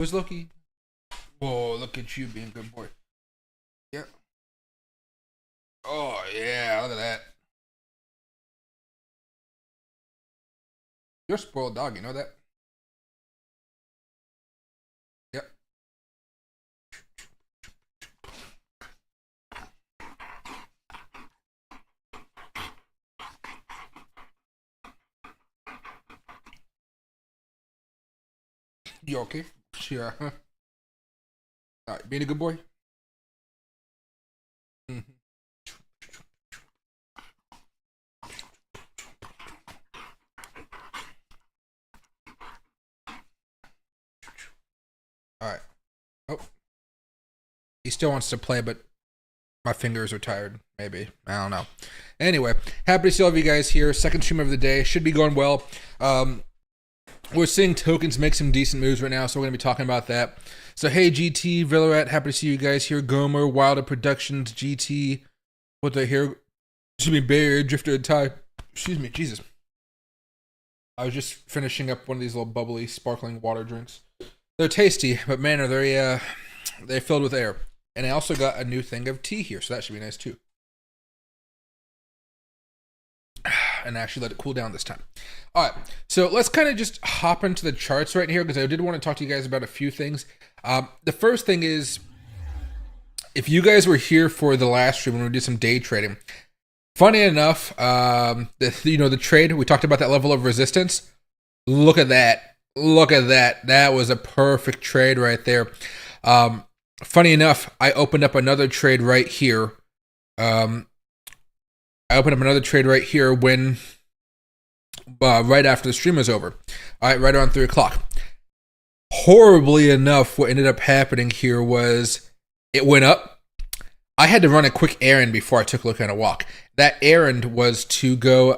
Who's Loki? Whoa, look at you being a good boy. Yeah. Oh, yeah, look at that. You're a spoiled dog, you know that? Yep. You okay? Yeah. All right, being a good boy? Mm-hmm. All right. Oh, he still wants to play, but my fingers are tired. Maybe. I don't know. Anyway, happy to see all of you guys here. Second stream of the day. Should be going well. We're seeing tokens make some decent moves right now, so we're going to be talking about that. So, hey, GT, Villarat, happy to see you guys here. Gomer, Wilder Productions, GT, what the here? Excuse me, Bear, Drifter, and Ty. Excuse me, Jesus. I was just finishing up one of these little bubbly, sparkling water drinks. They're tasty, but man, are they're filled with air. And I also got a new thing of tea here, so that should be nice too. And actually let it cool down this time. All right, so let's kind of just hop into the charts right here because I did want to talk to you guys about a few things. The first thing is, if you guys were here for the last stream when we did some day trading, funny enough, the trade, we talked about that level of resistance. Look at that. Look at that. That was a perfect trade right there. Funny enough, I opened up another trade right here. When right after the stream was over. All right, right around 3 o'clock. Horribly enough, what ended up happening here was it went up. I had to run a quick errand before I took a look at a walk. That errand was to go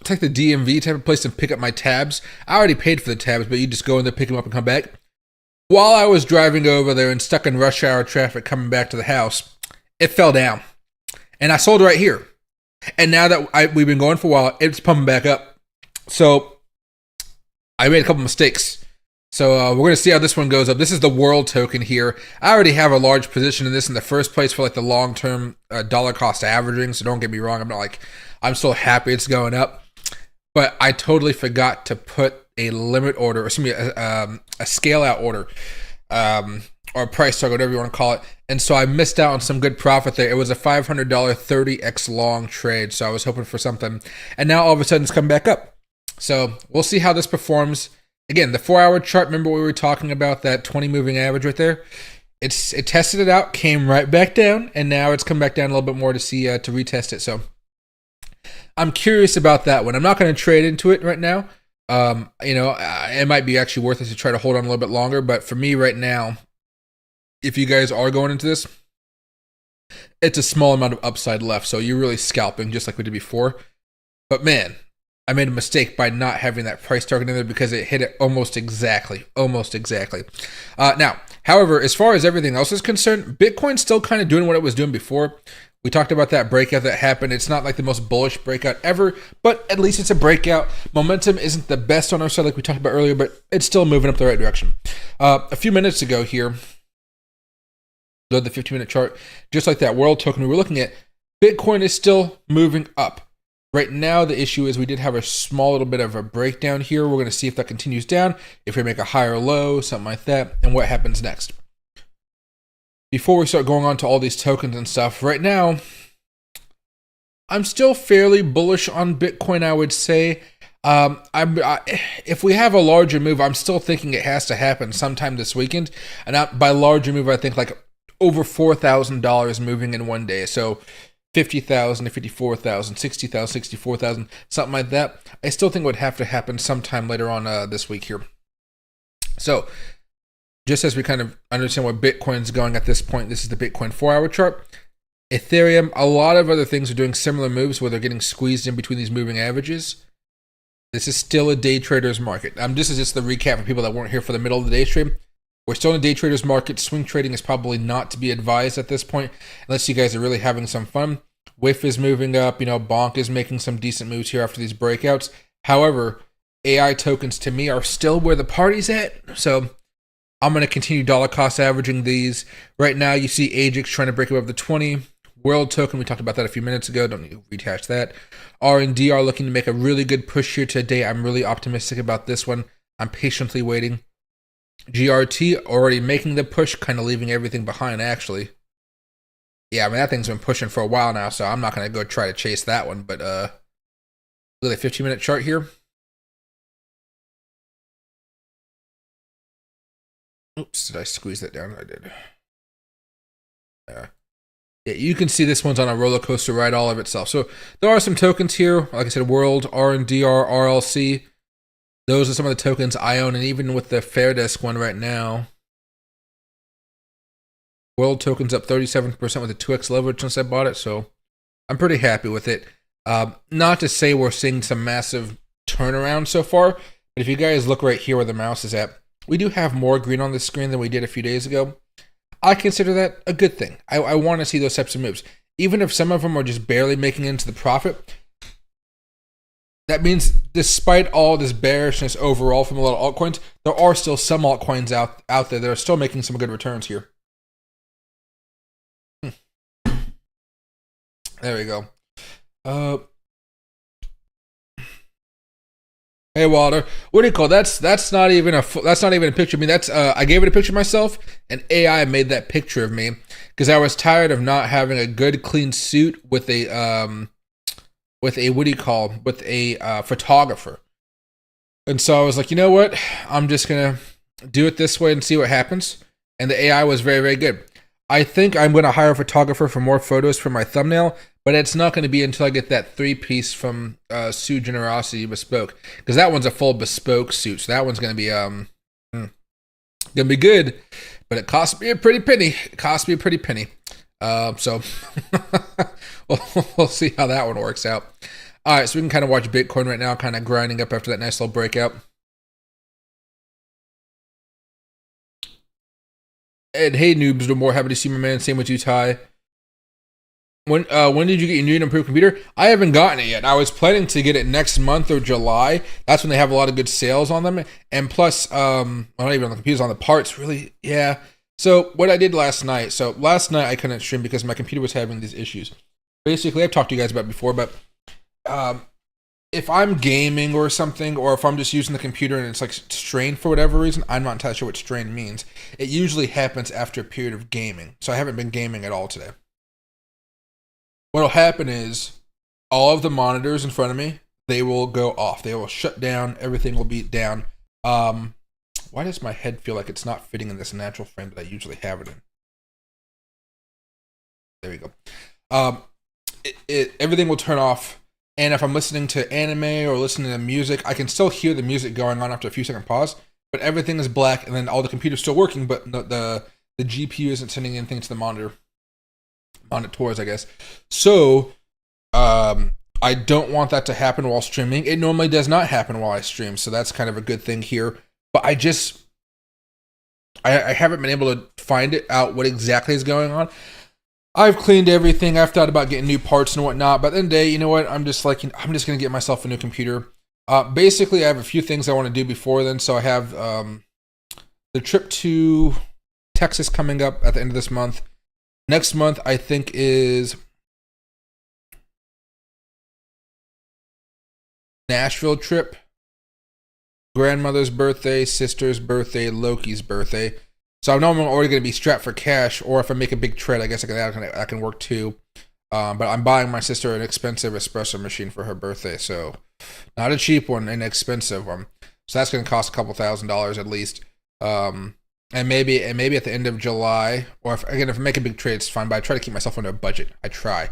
take the DMV type of place and pick up my tabs. I already paid for the tabs, but you just go in there, pick them up, and come back. While I was driving over there and stuck in rush hour traffic coming back to the house, it fell down. And I sold it right here. And now that we've been going for a while, it's pumping back up. So I made a couple mistakes. So we're going to see how this one goes up. This is the world token here. I already have a large position in this in the first place for like the long-term dollar cost averaging. So don't get me wrong. I'm still happy it's going up. But I totally forgot to put a limit order, or excuse me, a scale out order, or a price target, whatever you want to call it. And so I missed out on some good profit there. It was a $500 30x long trade. So I was hoping for something. And now all of a sudden it's come back up. So we'll see how this performs. Again, the 4-hour chart, remember we were talking about that 20 moving average right there? It tested it out, came right back down, and now it's come back down a little bit more to see to retest it. So I'm curious about that one. I'm not going to trade into it right now. It might be actually worth it to try to hold on a little bit longer. But for me right now, if you guys are going into this, it's a small amount of upside left. So you're really scalping just like we did before. But man, I made a mistake by not having that price target in there because it hit it almost exactly. Now, however, as far as everything else is concerned, Bitcoin's still kind of doing what it was doing before. We talked about that breakout that happened. It's not like the most bullish breakout ever, but at least it's a breakout. Momentum isn't the best on our side like we talked about earlier, but it's still moving up the right direction. A few minutes ago here, the 15-minute chart, just like that world token we were looking at, Bitcoin is still moving up. Right now, the issue is we did have a small little bit of a breakdown here. We're going to see if that continues down, if we make a higher low, something like that, and what happens next. Before we start going on to all these tokens and stuff, right now, I'm still fairly bullish on Bitcoin, I would say. If we have a larger move, I'm still thinking it has to happen sometime this weekend. And by larger move, I think like over $4,000 moving in one day. So 50,000 to 54,000, 60,000, 64,000, something like that. I still think it would have to happen sometime later on this week here. So just as we kind of understand what Bitcoin's going at this point, this is the Bitcoin 4-hour chart. Ethereum, a lot of other things are doing similar moves where they're getting squeezed in between these moving averages. This is still a day trader's market. This is just the recap for people that weren't here for the middle of the day stream. We're still in a day trader's market. Swing trading is probably not to be advised at this point, unless you guys are really having some fun. WIF is moving up. Bonk is making some decent moves here after these breakouts. However, AI tokens to me are still where the party's at. So I'm going to continue dollar cost averaging these. Right now, you see Ajax trying to break above the 20. World token, we talked about that a few minutes ago. Don't need to rehash that. R&D are looking to make a really good push here today. I'm really optimistic about this one. I'm patiently waiting. GRT already making the push, kind of leaving everything behind, actually. Yeah, I mean, that thing's been pushing for a while now, so I'm not going to go try to chase that one. But look at the 15-minute chart here. Oops, did I squeeze that down? I did. There. Yeah, you can see this one's on a roller coaster ride all of itself. So there are some tokens here. Like I said, World, RNDR, RLC. Those are some of the tokens I own. And even with the Fairdesk one right now, World token's up 37% with a 2x leverage since I bought it. So I'm pretty happy with it. Not to say we're seeing some massive turnaround so far. But if you guys look right here where the mouse is at, we do have more green on the screen than we did a few days ago. I consider that a good thing. I want to see those types of moves. Even if some of them are just barely making it into the profit, that means despite all this bearishness overall from a lot of altcoins, there are still some altcoins out there that are still making some good returns here. There we go. Hey Walter, what do you call that's not even a picture of me. That's I gave it a picture of myself, and AI made that picture of me because I was tired of not having a good clean suit with a photographer. And so I was like, you know what? I'm just gonna do it this way and see what happens. And the AI was very, very good. I think I'm gonna hire a photographer for more photos for my thumbnail, but it's not going to be until I get that 3-piece from Sue Generosity Bespoke, because that one's a full bespoke suit. So that one's going to be good, but it cost me a pretty penny. So we'll see how that one works out. All right, so we can kind of watch Bitcoin right now, kind of grinding up after that nice little breakout. And hey, noobs, no more. Happy to see my man. Same with you, Ty. When did you get your new and improved computer? I haven't gotten it yet. I was planning to get it next month or July. That's when they have a lot of good sales on them. And plus, not even on the computers, on the parts, really. Yeah. So what I did last night. So last night I couldn't stream because my computer was having these issues. Basically, I've talked to you guys about it before, but if I'm gaming or something, or if I'm just using the computer and it's like strained for whatever reason, I'm not entirely sure what strain means. It usually happens after a period of gaming. So I haven't been gaming at all today. What'll happen is all of the monitors in front of me, they will go off. They will shut down. Everything will be down. Why does my head feel like it's not fitting in this natural frame that I usually have it in? There we go. Everything will turn off. And if I'm listening to anime or listening to music, I can still hear the music going on after a few second pause. But everything is black, and then all the computer's still working, but the GPU isn't sending anything to the monitors, I guess. So I don't want that to happen while streaming. It normally does not happen while I stream, so that's kind of a good thing here. But I haven't been able to find it out what exactly is going on. I've cleaned everything. I've thought about getting new parts and whatnot. But at the end of the day, you know what? I'm just going to get myself a new computer. Basically, I have a few things I want to do before then. So I have the trip to Texas coming up at the end of this month. Next month, I think, is Nashville trip. Grandmother's birthday, sister's birthday, Loki's birthday. So I know I'm already going to be strapped for cash, or if I make a big trade, I guess that can work too. But I'm buying my sister an expensive espresso machine for her birthday, so not a cheap one, an expensive one. So that's going to cost a couple $1,000s at least. And maybe at the end of July, or if I make a big trade, it's fine. But I try to keep myself under a budget. I try.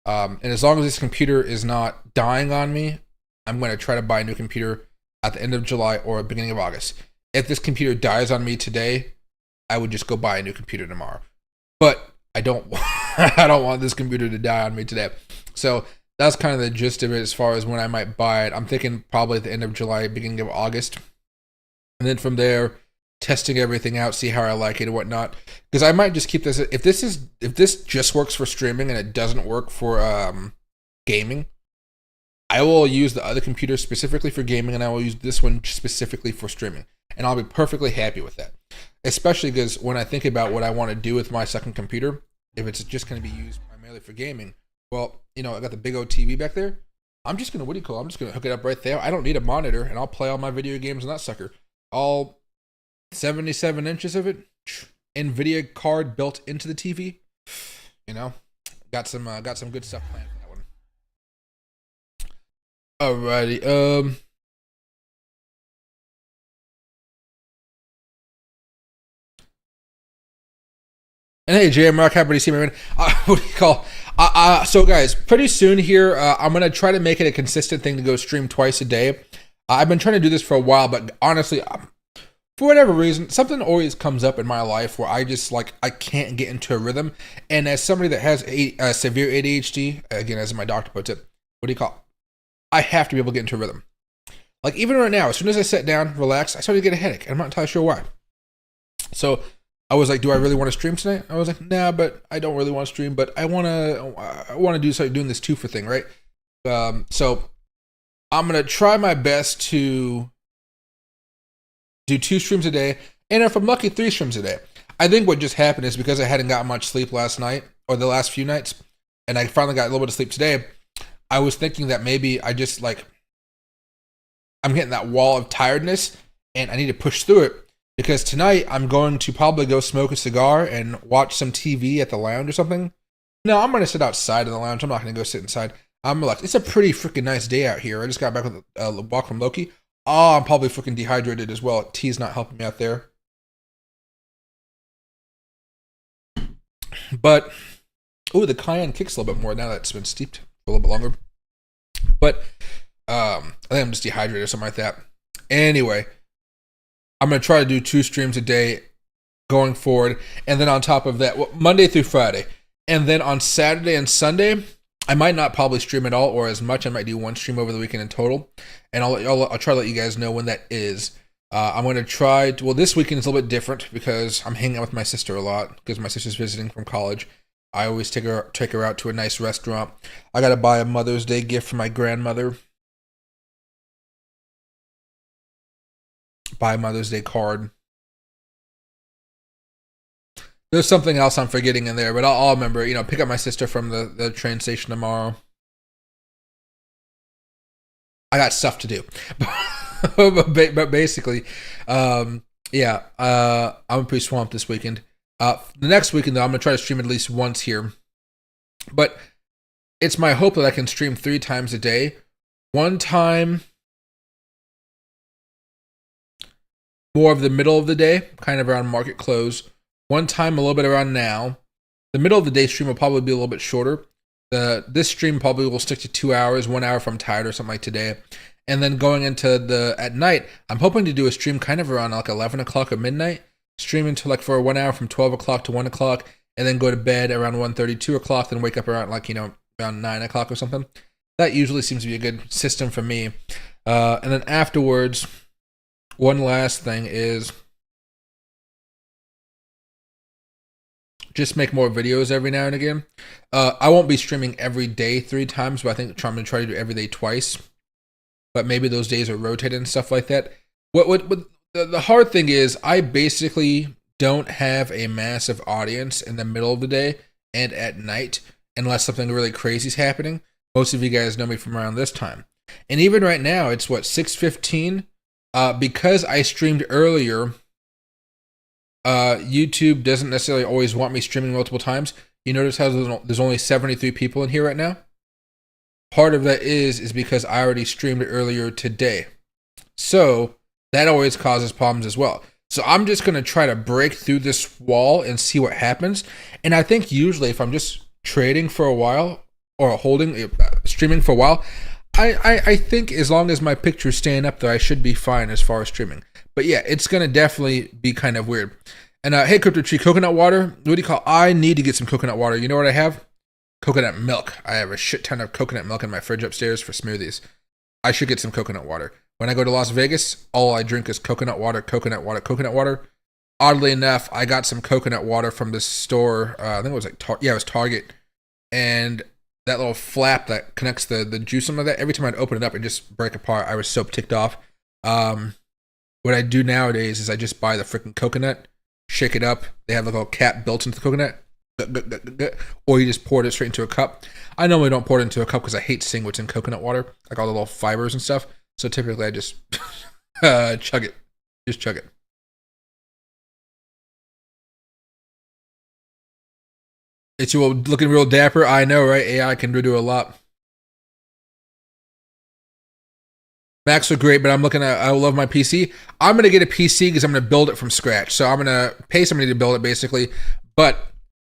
And as long as this computer is not dying on me, I'm going to try to buy a new computer at the end of July or beginning of August. If this computer dies on me today, I would just go buy a new computer tomorrow. But I don't want this computer to die on me today. So that's kind of the gist of it as far as when I might buy it. I'm thinking probably at the end of July, beginning of August. And then from there, testing everything out, see how I like it and whatnot. Because I might just keep this. If this just works for streaming and it doesn't work for gaming, I will use the other computer specifically for gaming, and I will use this one specifically for streaming. And I'll be perfectly happy with that. Especially because when I think about what I want to do with my second computer, if it's just going to be used primarily for gaming, well, I got the big old TV back there. I'm just going to, I'm just going to hook it up right there. I don't need a monitor, and I'll play all my video games on that sucker. All 77 inches of it, NVIDIA card built into the TV. Got some good stuff planned for that one. Alrighty, and hey, JM Rock, happy to see me, man. What do you call? So guys, pretty soon here, I'm gonna try to make it a consistent thing to go stream twice a day. I've been trying to do this for a while, but honestly, for whatever reason, something always comes up in my life where I just I can't get into a rhythm. And as somebody that has severe ADHD, again, as my doctor puts it, what do you call? I have to be able to get into a rhythm. Like even right now, as soon as I sit down, relax, I started to get a headache. And I'm not entirely sure why. So I was like, do I really want to stream tonight? I was like, nah, but I don't really want to stream, but I want to do something, doing this 2 for thing, right? So I'm going to try my best to do 2 streams a day, and if I'm lucky, 3 streams a day. I think what just happened is because I hadn't gotten much sleep last night, or the last few nights, and I finally got a little bit of sleep today, I was thinking that maybe I just I'm hitting that wall of tiredness, and I need to push through it, because tonight I'm going to probably go smoke a cigar and watch some TV at the lounge or something. No, I'm going to sit outside in the lounge. I'm not going to go sit inside. I'm like, it's a pretty freaking nice day out here. I just got back with a walk from Loki. Oh, I'm probably freaking dehydrated as well. Tea's not helping me out there. But, the cayenne kicks a little bit more now that it's been steeped for a little bit longer. But, I think I'm just dehydrated or something like that. Anyway, I'm going to try to do 2 streams a day going forward. And then on top of that, Monday through Friday. And then on Saturday and Sunday, I might not probably stream at all or as much. I might do 1 stream over the weekend in total. And I'll try to let you guys know when that is. I'm going to try this weekend is a little bit different because I'm hanging out with my sister a lot because my sister's visiting from college. I always take her out to a nice restaurant. I got to buy a Mother's Day gift for my grandmother. Buy a Mother's Day card. There's something else I'm forgetting in there, but I'll remember, pick up my sister from the train station tomorrow. I got stuff to do. but basically, I'm pretty swamped this weekend. The next weekend, though, I'm going to try to stream at least once here. But it's my hope that I can stream 3 times a day. 1 time more of the middle of the day, kind of around market close. 1 time a little bit around now. The middle of the day stream will probably be a little bit shorter. This stream probably will stick to 2 hours, 1 hour if I'm tired or something like today. And then going into at night, I'm hoping to do a stream kind of around 11 o'clock or midnight. Stream until for 1 hour from 12 o'clock to 1 o'clock. And then go to bed around 1:30, 2 o'clock. Then wake up around around 9 o'clock or something. That usually seems to be a good system for me. And then afterwards, one last thing is just make more videos every now and again. I won't be streaming every day 3 times, but I think I'm going to try to do every day twice. But maybe those days are rotated and stuff like that. What the hard thing is, I basically don't have a massive audience in the middle of the day and at night unless something really crazy is happening. Most of you guys know me from around this time. And even right now, it's 6:15. Because I streamed earlier, YouTube doesn't necessarily always want me streaming multiple times. You notice how there's only 73 people in here right now? Part of that is because I already streamed earlier today. So that always causes problems as well. So I'm just going to try to break through this wall and see what happens. And I think usually if I'm just trading for a while or streaming for a while, I think as long as my picture's staying up there, I should be fine as far as streaming. But yeah, it's going to definitely be kind of weird. And hey, Crypto Tree, coconut water. What do you call? I need to get some coconut water. You know what I have? Coconut milk. I have a shit ton of coconut milk in my fridge upstairs for smoothies. I should get some coconut water. When I go to Las Vegas, all I drink is coconut water, coconut water, coconut water. Oddly enough, I got some coconut water from this store. I think it was it was Target. And that little flap that connects the juice and all that. Every time I'd open it up, it just break apart. I was so ticked off. What I do nowadays is I just buy the freaking coconut, shake it up. They have like a little cap built into the coconut, or you just pour it straight into a cup. I normally don't pour it into a cup because I hate seeing what's in coconut water, like all the little fibers and stuff. So typically I just chug it. Just chug it. It's looking real dapper. I know, right? AI can do a lot. Macs are great, but I love my PC. I'm going to get a PC because I'm going to build it from scratch. So I'm going to pay somebody to build it basically, but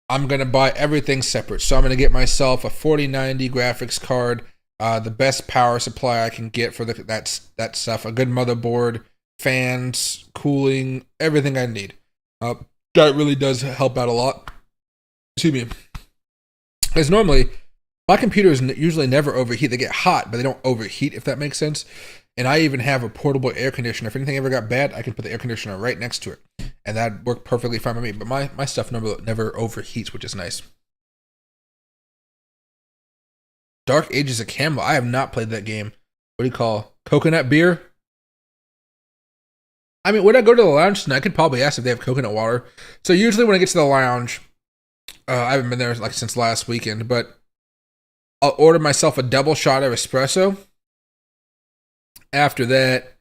I'm going to buy everything separate. So I'm going to get myself a 4090 graphics card, the best power supply I can get for that stuff, a good motherboard, fans, cooling, everything I need. That really does help out a lot. Excuse me. Because normally, my computers usually never overheat. They get hot, but they don't overheat, if that makes sense. And I even have a portable air conditioner. If anything ever got bad, I can put the air conditioner right next to it. And that'd work perfectly fine with me. But my stuff never overheats, which is nice. Dark Ages of Campbell. I have not played that game. What do you call coconut beer? I mean, when I go to the lounge tonight, I could probably ask if they have coconut water. So usually when I get to the lounge, I haven't been there like since last weekend, but I'll order myself a double shot of espresso. After that,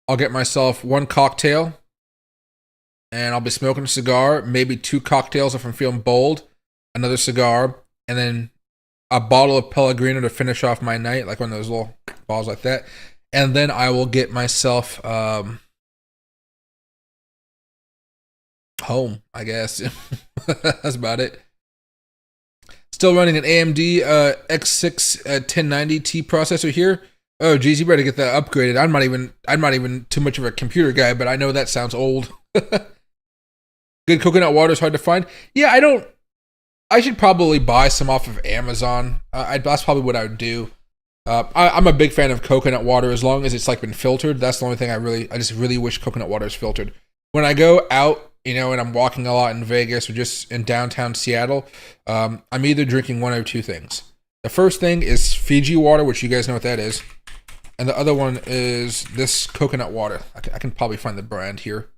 I'll get myself one cocktail, and I'll be smoking a cigar, maybe 2 cocktails if I'm feeling bold, another cigar, and then a bottle of Pellegrino to finish off my night, like one of those little bottles like that. And then I will get myself home, I guess. That's about it. Still running an AMD X6 1090T processor here. Oh, geez, you better get that upgraded. I'm not even too much of a computer guy, but I know that sounds old. Good coconut water is hard to find. Yeah, I should probably buy some off of Amazon. That's probably what I would do. I'm a big fan of coconut water as long as it's like been filtered. That's the only thing I just really wish coconut water is filtered. When I go out, and I'm walking a lot in Vegas or just in downtown Seattle, I'm either drinking one or two things. The first thing is Fiji water, which you guys know what that is. And the other one is this coconut water. I can probably find the brand here.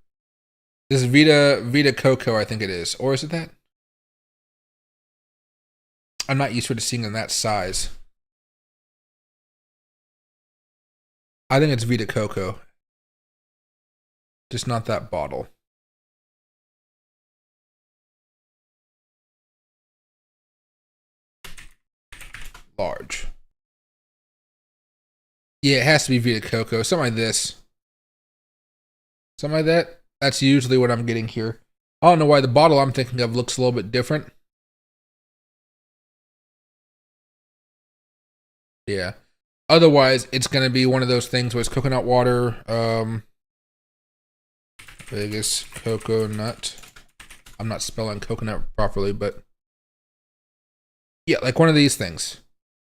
This is Vita Coco, I think it is. Or is it that? I'm not used to seeing in that size. I think it's Vita Coco. Just not that bottle. Large. Yeah, it has to be Vita Coco. Something like this. Something like that. That's usually what I'm getting here. I don't know why the bottle I'm thinking of looks a little bit different. Yeah. Otherwise, it's going to be one of those things where it's coconut water, Vegas coconut. I'm not spelling coconut properly, but yeah, like one of these things.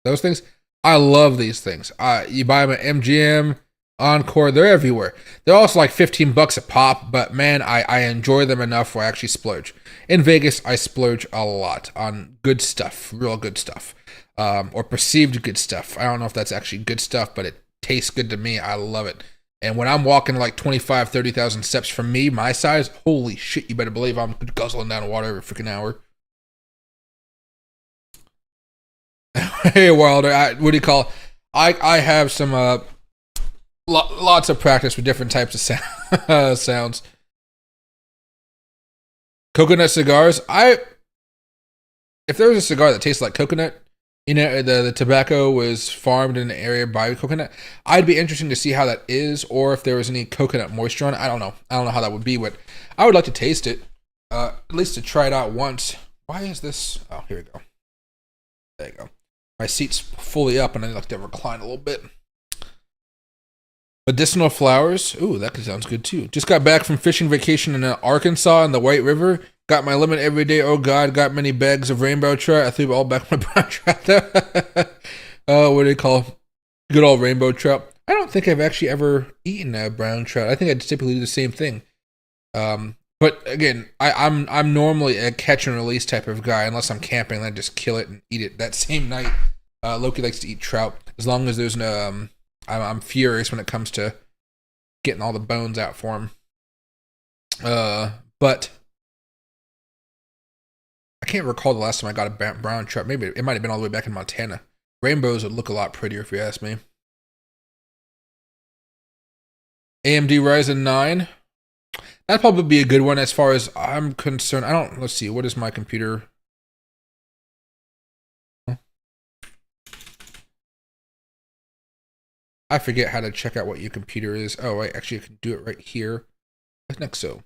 Those things. I love these things. You buy them at MGM, Encore, they're everywhere. They're also like $15 a pop, but man, I enjoy them enough where I actually splurge. In Vegas, I splurge a lot on good stuff, real good stuff, or perceived good stuff. I don't know if that's actually good stuff, but it tastes good to me. I love it. And when I'm walking like 25, 30,000 steps from me, my size, holy shit, you better believe I'm guzzling down water every freaking hour. Hey, Wilder, what do you call? I have some lots of practice with different types of sounds. Coconut cigars. If there was a cigar that tastes like coconut, the tobacco was farmed in an area by coconut, I'd be interested to see how that is, or if there was any coconut moisture on it. I don't know how that would be, but I would like to taste it, at least to try it out once. Why is this? Oh, here we go. There you go. My seat's fully up, and I like to recline a little bit. Medicinal flowers. Ooh, that sounds good too. Just got back from fishing vacation in Arkansas in the White River. Got my limit every day. Oh God, got many bags of rainbow trout. I threw all back my brown trout. What do they call? Good old rainbow trout. I don't think I've actually ever eaten a brown trout. I think I typically do the same thing. But again, I'm normally a catch and release type of guy. Unless I'm camping, then I just kill it and eat it that same night. Loki likes to eat trout. As long as there's no, I'm furious when it comes to getting all the bones out for him. But I can't recall the last time I got a brown trout. Maybe it might have been all the way back in Montana. Rainbows would look a lot prettier if you ask me. AMD Ryzen 9. That'd probably be a good one as far as I'm concerned. Let's see, what is my computer? I forget how to check out what your computer is. Oh, I actually can do it right here. What's next? So,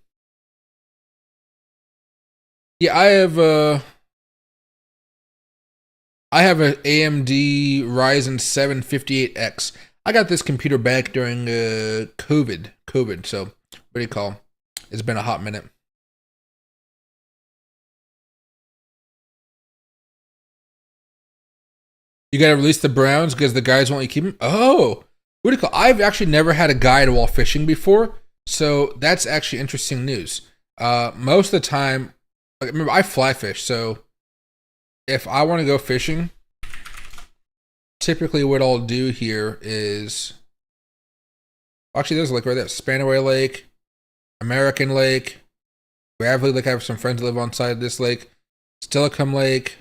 yeah, I have an AMD Ryzen 7 58X. I got this computer back during COVID. So, what do you call? It's been a hot minute. You gotta release the browns because the guys won't let you keep them. Oh, what do you call? I've actually never had a guide while fishing before, so that's actually interesting news. Most of the time, remember I fly fish, so if I want to go fishing, typically what I'll do here is actually there's a lake right there: Spanaway Lake, American Lake, Gravely Lake. I have some friends that live on side of this lake. Stillicum Lake,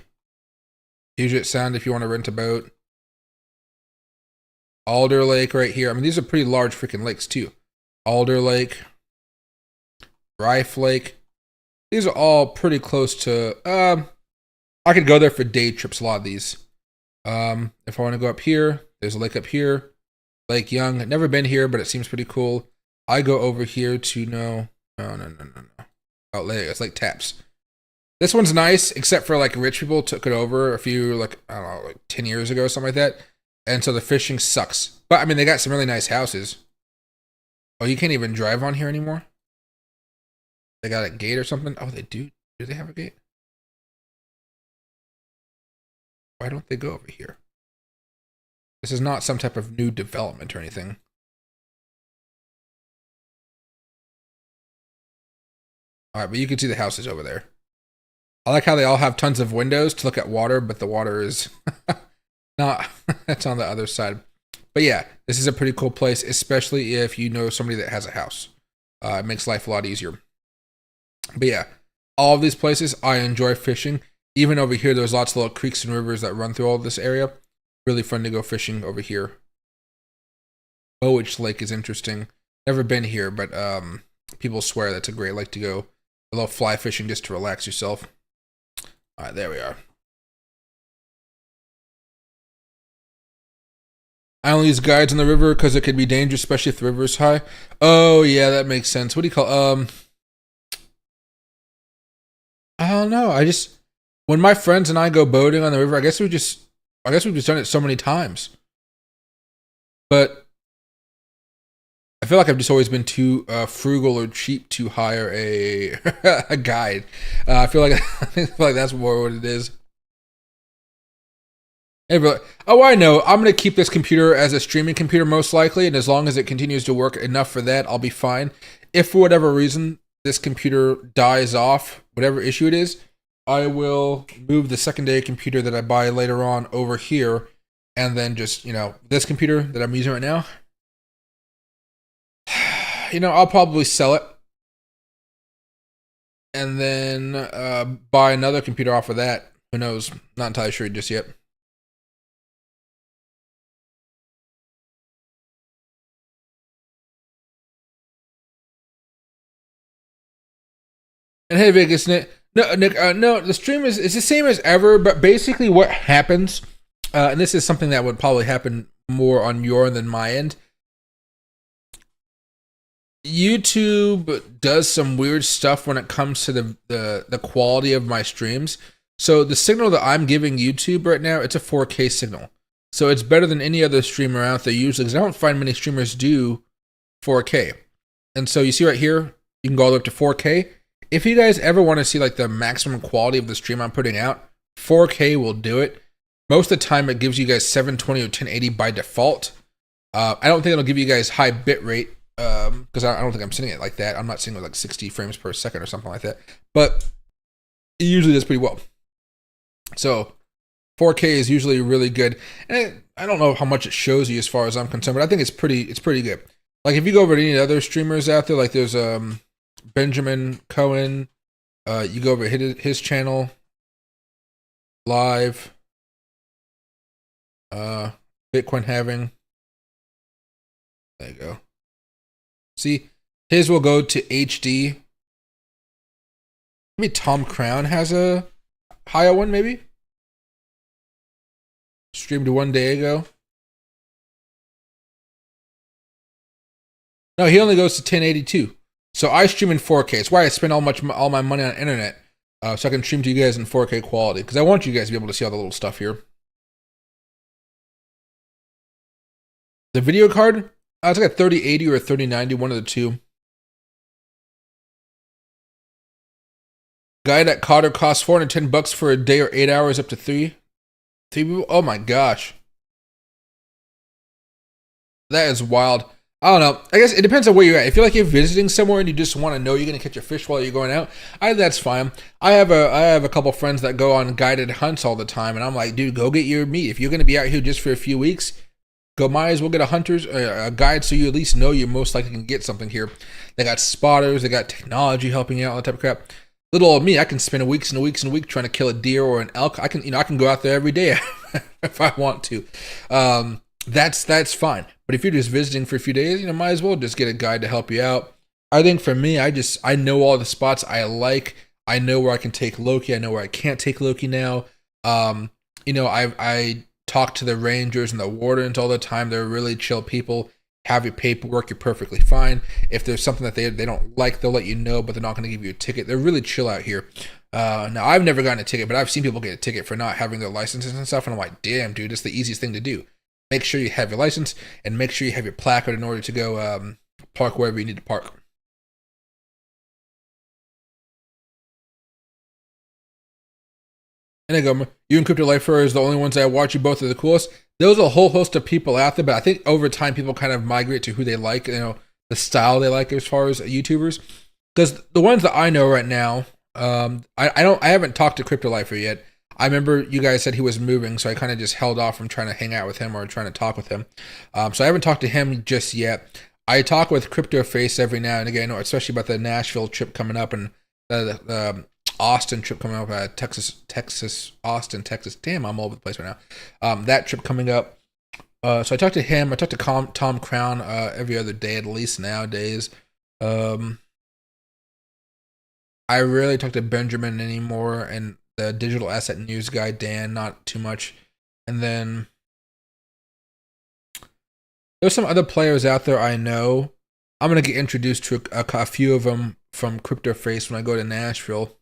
Puget Sound if you want to rent a boat. Alder Lake right here. I mean, these are pretty large freaking lakes too. Alder Lake, Rife Lake. These are all pretty close to, I could go there for day trips, a lot of these. If I want to go up here, there's a lake up here. Lake Young. I've never been here, but it seems pretty cool. I go over here to, no. Oh, it's Lake Taps. This one's nice, except for like rich people took it over a few, like, I don't know, like 10 years ago or something like that. And so the fishing sucks. But I mean, they got some really nice houses. Oh, you can't even drive on here anymore? They got a gate or something? Oh, they do. Do they have a gate? Why don't they go over here? This is not some type of new development or anything. All right, but you can see the houses over there. I like how they all have tons of windows to look at water, but the water is not, that's on the other side. But yeah, this is a pretty cool place, especially if you know somebody that has a house. It makes life a lot easier. But yeah, all of these places, I enjoy fishing. Even over here, there's lots of little creeks and rivers that run through all this area. Really fun to go fishing over here. Bowich Lake is interesting. Never been here, but people swear that's a great lake to go. A little fly fishing just to relax yourself. All right, there we are. I only use guides on the river because it could be dangerous, especially if the river is high. Oh, yeah, that makes sense. What do you call I don't know. When my friends and I go boating on the river, I guess we've just done it so many times. But I feel like I've just always been too frugal or cheap to hire a guide. I feel like that's more what it is. Hey, bro. Oh, I know. I'm going to keep this computer as a streaming computer most likely, and as long as it continues to work enough for that, I'll be fine. If for whatever reason this computer dies off, whatever issue it is, I will move the secondary computer that I buy later on over here, and then just, this computer that I'm using right now, I'll probably sell it and then buy another computer off of that. Who knows? Not entirely sure just yet. And hey, Vegas, Nick, no, the stream is the same as ever, but basically what happens, and this is something that would probably happen more on your end than my end. YouTube does some weird stuff when it comes to the quality of my streams. So the signal that I'm giving YouTube right now, it's a 4K signal. So it's better than any other streamer out there usually, because I don't find many streamers do 4K. And so you see right here, you can go all the way up to 4K. If you guys ever want to see like the maximum quality of the stream I'm putting out, 4K will do it. Most of the time it gives you guys 720 or 1080 by default. I don't think it'll give you guys high bit rate, because I don't think I'm setting it like that. I'm not setting it like 60 frames per second or something like that. But it usually does pretty well. So 4K is usually really good, and I don't know how much it shows you as far as I'm concerned, but I think it's pretty good. Like if you go over to any other streamers out there, like there's Benjamin Cohen, you go over to his channel, live, Bitcoin halving. There you go. See, his will go to HD. Maybe Tom Crown has a higher one, maybe? Streamed 1 day ago. No, he only goes to 1082. So I stream in 4K. It's why I spend all my money on internet. So I can stream to you guys in 4K quality. Because I want you guys to be able to see all the little stuff here. The video card, it's like a 3080 or a 3090, one of the two. Guy that Cotter costs $410 for a day or 8 hours up to 3 people. Oh my gosh. That is wild. I don't know. I guess it depends on where you're at. If you're visiting somewhere and you just want to know you're going to catch a fish while you're going out, that's fine. I have a couple friends that go on guided hunts all the time, and I'm like, dude, go get your meat. If you're going to be out here just for a few weeks, might as well get a guide so you at least know you're most likely can get something here. They got spotters, they got technology helping you out, all that type of crap. Little old me, I can spend weeks and weeks and weeks trying to kill a deer or an elk. I can go out there every day if I want to. That's fine. But if you're just visiting for a few days, might as well just get a guide to help you out. I think for me, I know all the spots I like. I know where I can take Loki. I know where I can't take Loki now. I talk to the rangers and the wardens all the time. They're really chill people. Have your paperwork, you're perfectly fine. If there's something that they don't like, they'll let you know, but they're not going to give you a ticket. They're really chill out here. Now, I've never gotten a ticket, but I've seen people get a ticket for not having their licenses and stuff, and I'm like, damn, dude, it's the easiest thing to do. Make sure you have your license, and make sure you have your placard in order to go park wherever you need to park. And I go, you and Crypto Lifer is the only ones that watch. You both are the coolest. There's a whole host of people out there, but I think over time people kind of migrate to who they like, the style they like as far as YouTubers. Because the ones that I know right now, I haven't talked to Crypto Lifer yet. I remember you guys said he was moving, so I kind of just held off from trying to hang out with him or trying to talk with him. So I haven't talked to him just yet. I talk with Crypto Face every now and again, especially about the Nashville trip coming up and the Austin trip coming up, Austin, Texas. Damn, I'm all over the place right now. That trip coming up. So I talked to him. I talked to Tom Crown every other day, at least nowadays. I rarely talk to Benjamin anymore, and the digital asset news guy, Dan, not too much. And then there's some other players out there I know. I'm going to get introduced to a few of them from Crypto Face when I go to Nashville.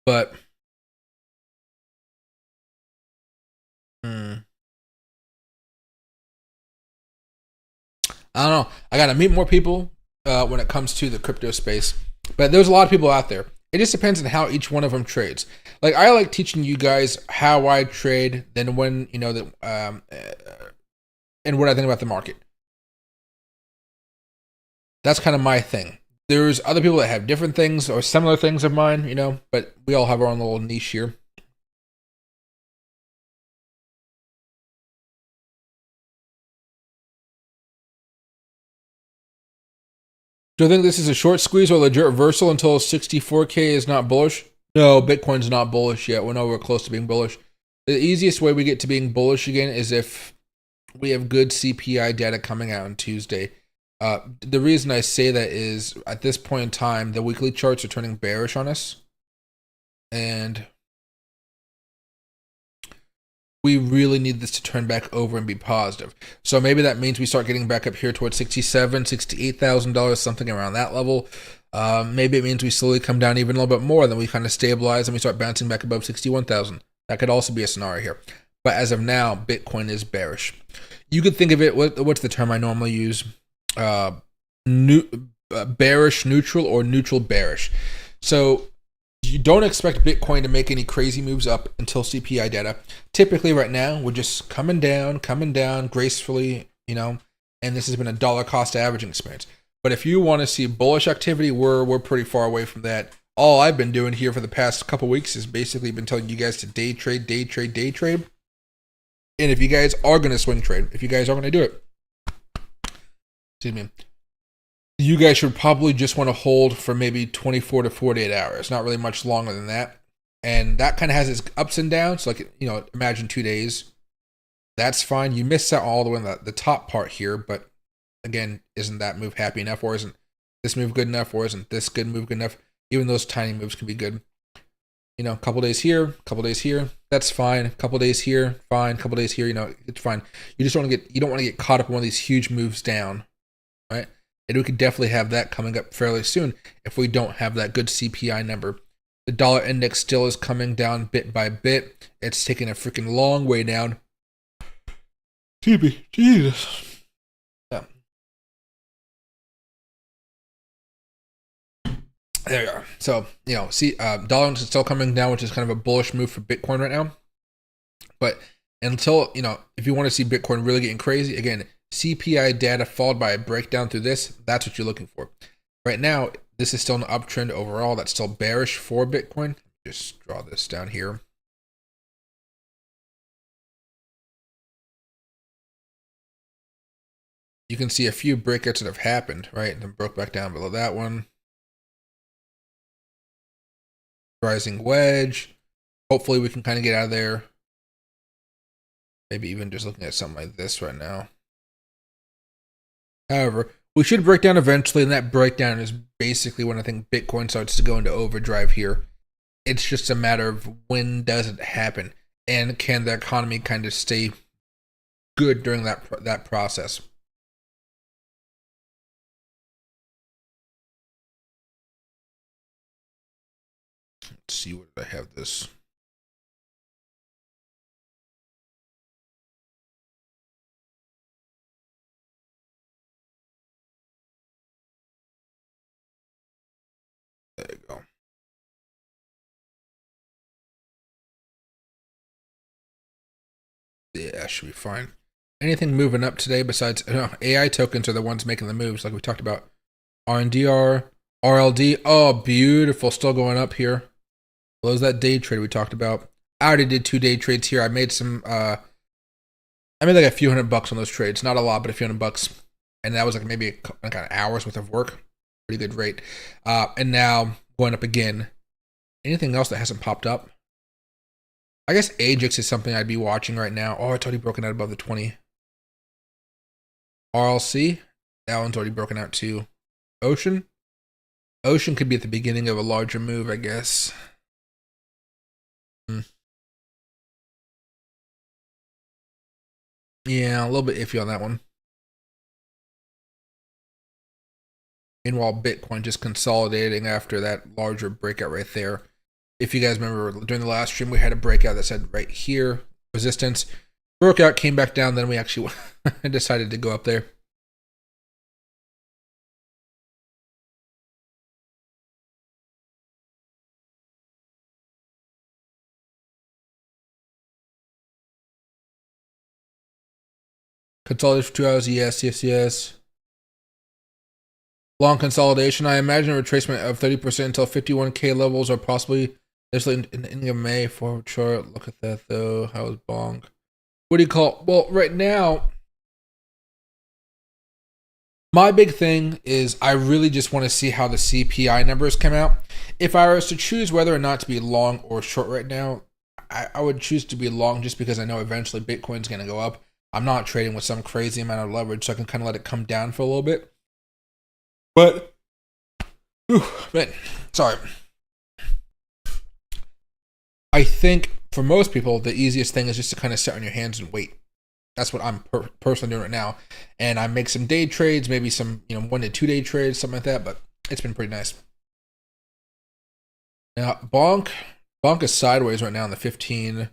But I don't know. I got to meet more people when it comes to the crypto space. But there's a lot of people out there. It just depends on how each one of them trades. Like, I like teaching you guys how I trade, then when, and what I think about the market. That's kind of my thing. There's other people that have different things or similar things of mine, but we all have our own little niche here. Do I think this is a short squeeze or legit reversal until 64K is not bullish? No, Bitcoin's not bullish yet. We're nowhere close to being bullish. The easiest way we get to being bullish again is if we have good CPI data coming out on Tuesday. The reason I say that is at this point in time, the weekly charts are turning bearish on us. And we really need this to turn back over and be positive. So maybe that means we start getting back up here towards $67,000, $68,000, something around that level. Maybe it means we slowly come down even a little bit more, then we kind of stabilize and we start bouncing back above 61,000. That could also be a scenario here. But as of now, Bitcoin is bearish. You could think of it, what's the term I normally use? Bearish neutral or neutral bearish. So you don't expect Bitcoin to make any crazy moves up until CPI data. Typically right now, we're just coming down gracefully, and this has been a dollar cost averaging experience. But if you want to see bullish activity, we're pretty far away from that. all I've been doing here for the past couple weeks is basically been telling you guys to day trade, day trade, day trade. And if you guys are going to swing trade, if you guys are going to do it, excuse me, you guys should probably just want to hold for maybe 24 to 48 hours, not really much longer than that. And that kind of has its ups and downs. Like, you know, imagine 2 days. That's fine. You missed out all the way in the top part here, but again, isn't that move happy enough, or isn't this move good enough, or isn't this good move good enough? Even those tiny moves can be good. You know, a couple days here, couple days here, that's fine. A couple days here, fine. A couple days here, you know, it's fine. You just want to get, you don't want to get caught up in one of these huge moves down, right? And we could definitely have that coming up fairly soon if we don't have that good CPI number. The dollar index still is coming down bit by bit. It's taking a freaking long way down. Jesus. Yeah. There you are. So, you know, see, dollar index is still coming down, which is kind of a bullish move for Bitcoin right now. But until, you know, if you want to see Bitcoin really getting crazy, again, CPI data followed by a breakdown through this, that's what you're looking for. Right now, this is still an uptrend overall. That's still bearish for Bitcoin. Just draw this down here. You can see a few breakouts that have happened, right? And then broke back down below that one. Rising wedge. Hopefully we can kind of get out of there. Maybe even just looking at something like this right now. However, we should break down eventually, and that breakdown is basically when I think Bitcoin starts to go into overdrive here. It's just a matter of when does it happen, and can the economy kind of stay good during that process. Let's see, what did I have this? There you go. Yeah, should be fine. Anything moving up today besides AI tokens are the ones making the moves, like we talked about. RNDR, RLD. Oh, beautiful. Still going up here. What was that day trade we talked about? I already did 2 day trades here. I made some, I made like a few $100 on those trades. Not a lot, but a few $100. And that was like maybe like an hour's worth of work. Pretty good rate. And now going up again. Anything else that hasn't popped up? I guess Ajax is something I'd be watching right now. Oh, it's already broken out above the 20. RLC, that one's already broken out too. Ocean could be at the beginning of a larger move, I guess. Yeah, a little bit iffy on that one. Meanwhile, Bitcoin just consolidating after that larger breakout right there. If you guys remember during the last stream, we had a breakout that said right here, resistance. Broke out, came back down, then we actually decided to go up there. Consolidation for 2 hours, yes. Long consolidation. I imagine a retracement of 30% until 51K levels, or possibly there's in the ending of May. Forward chart. Look at that though. How is bonk? What do you call? Well, right now, my big thing is I really just want to see how the CPI numbers come out. If I was to choose whether or not to be long or short right now, I would choose to be long just because I know eventually Bitcoin's going to go up. I'm not trading with some crazy amount of leverage, so I can kind of let it come down for a little bit. But, man, sorry. I think for most people, the easiest thing is just to kind of sit on your hands and wait. That's what I'm personally doing right now. And I make some day trades, maybe some 1 to 2 day trades, something like that. But it's been pretty nice. Now, bonk is sideways right now on the 15.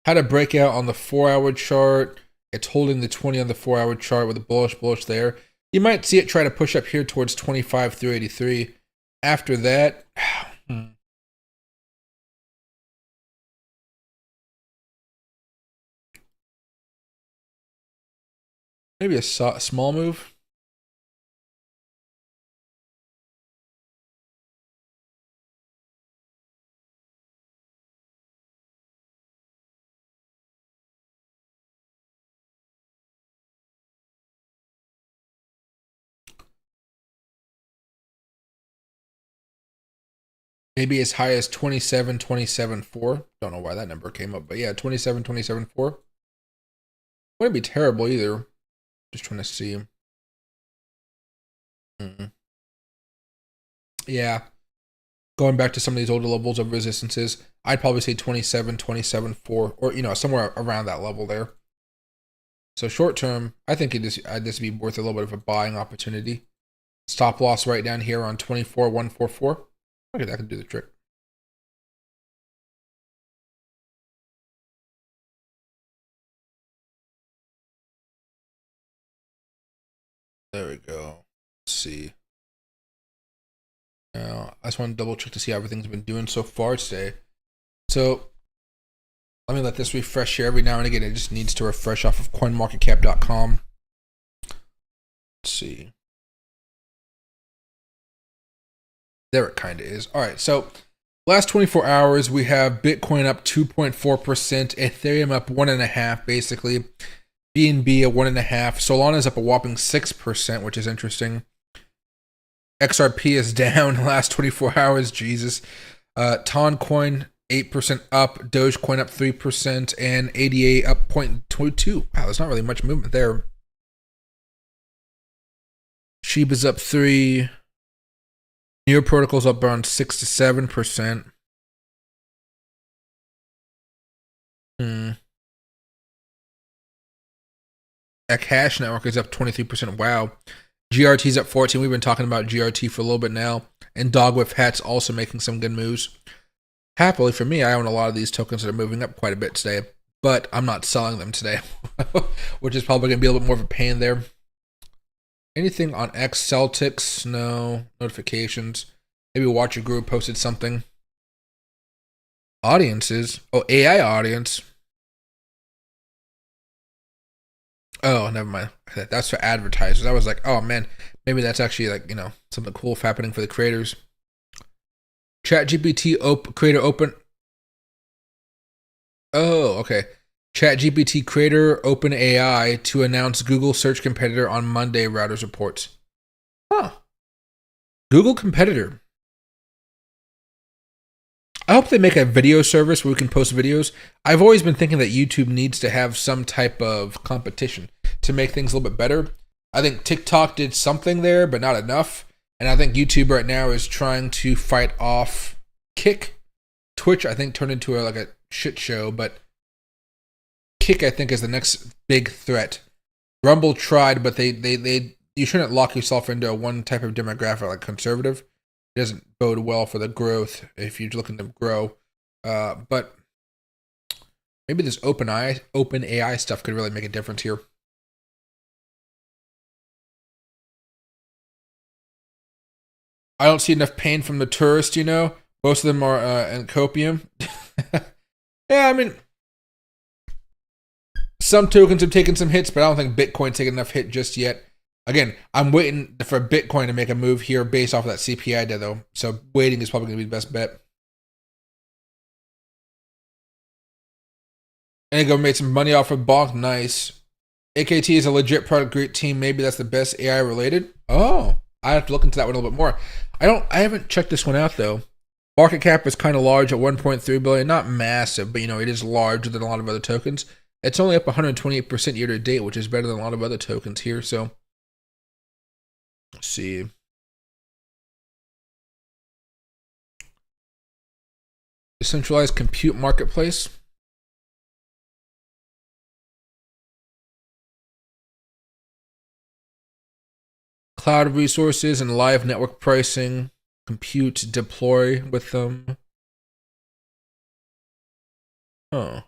Had a breakout on the 4-hour chart. It's holding the 20 on the 4-hour chart with a bullish there. You might see it try to push up here towards 25 through 83. After that, maybe a small move. Maybe as high as 27.27.4. Don't know why that number came up, but yeah, 27.27.4. Wouldn't be terrible either. Just trying to see. Yeah. Going back to some of these older levels of resistances, I'd probably say 27.27.4, or somewhere around that level there. So short term, I think this would be worth a little bit of a buying opportunity. Stop loss right down here on 24.144. Okay, that could do the trick. There we go. Let's see. Now, I just want to double check to see how everything's been doing so far today. So, let me let this refresh here every now and again. It just needs to refresh off of coinmarketcap.com. Let's see. There it kind of is. All right, so last 24 hours, we have Bitcoin up 2.4%, Ethereum up 1.5%, basically. BNB at 1.5%. Solana's up a whopping 6%, which is interesting. XRP is down the last 24 hours. Jesus. Toncoin 8% up. Dogecoin up 3%. And ADA up 0.22. Wow, there's not really much movement there. Shiba's up 3%. Neo Protocol's up around 6 to 7%. Cash Network is up 23%. Wow. GRT's up 14%. We've been talking about GRT for a little bit now. And Dogwoof Hat's also making some good moves. Happily for me, I own a lot of these tokens that are moving up quite a bit today. But I'm not selling them today. Which is probably going to be a little bit more of a pain there. Anything on X? Celtics? No. Notifications. Maybe Watcher Group posted something. Audiences. Oh, AI audience. Oh, never mind. That's for advertisers. I was like, oh man, maybe that's actually like, something cool happening for the creators. ChatGPT creator open. Oh, okay. ChatGPT creator OpenAI to announce Google search competitor on Monday, Reuters reports. Huh. Google competitor. I hope they make a video service where we can post videos. I've always been thinking that YouTube needs to have some type of competition to make things a little bit better. I think TikTok did something there, but not enough. And I think YouTube right now is trying to fight off Kick. Twitch, I think, turned into a shit show, but Kick, I think, is the next big threat. Rumble tried, but you shouldn't lock yourself into one type of demographic like conservative. It doesn't bode well for the growth if you're looking to grow. But maybe this open AI stuff could really make a difference here. I don't see enough pain from the tourists, Most of them are in copium. Yeah, I mean, some tokens have taken some hits, but I don't think Bitcoin's taken enough hit just yet. Again, I'm waiting for Bitcoin to make a move here based off of that CPI data, though. So waiting is probably going to be the best bet. Ego made some money off of Bonk. Nice. AKT is a legit product, great team. Maybe that's the best AI related. Oh, I have to look into that one a little bit more. I haven't checked this one out though. Market cap is kind of large at 1.3 billion. Not massive, but it is larger than a lot of other tokens. It's only up 128% year to date, which is better than a lot of other tokens here. So let's see. Decentralized compute marketplace. Cloud resources and live network pricing. Compute, deploy with them. Oh.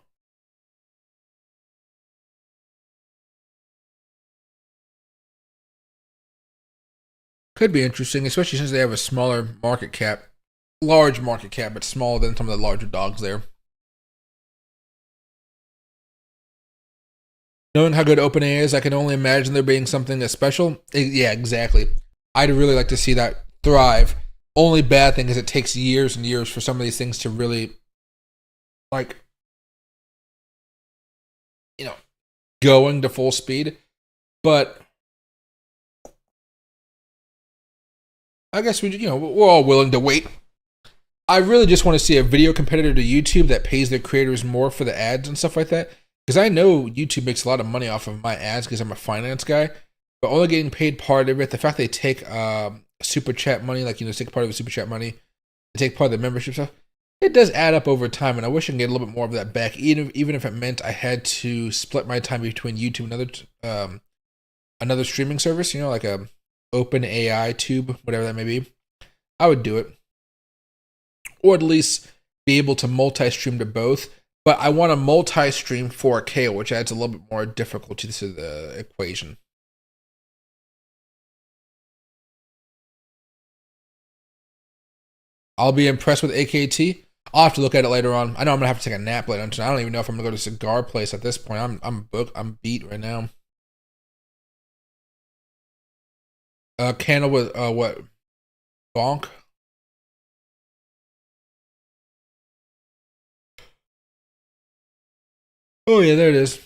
Could be interesting, especially since they have a smaller market cap. Large market cap, but smaller than some of the larger dogs there. Knowing how good OpenAI is, I can only imagine there being something that's special. Yeah, exactly. I'd really like to see that thrive. Only bad thing is it takes years and years for some of these things to really, going to full speed. But I guess we're all willing to wait. I really just want to see a video competitor to YouTube that pays their creators more for the ads and stuff like that. Because I know YouTube makes a lot of money off of my ads because I'm a finance guy, but only getting paid part of it. The fact they take super chat money, like, take part of the super chat money, they take part of the membership stuff. It does add up over time, and I wish I could get a little bit more of that back, even if it meant I had to split my time between YouTube and another streaming service, like a Open AI tube, whatever that may be. I would do it. Or at least be able to multi-stream to both. But I want to multi-stream 4K, which adds a little bit more difficulty to the equation. I'll be impressed with AKT. I'll have to look at it later on. I know I'm gonna have to take a nap later on tonight. I don't even know if I'm gonna go to a cigar place at this point. I'm booked. I'm beat right now. Candle with what? Bonk. Oh yeah, there it is.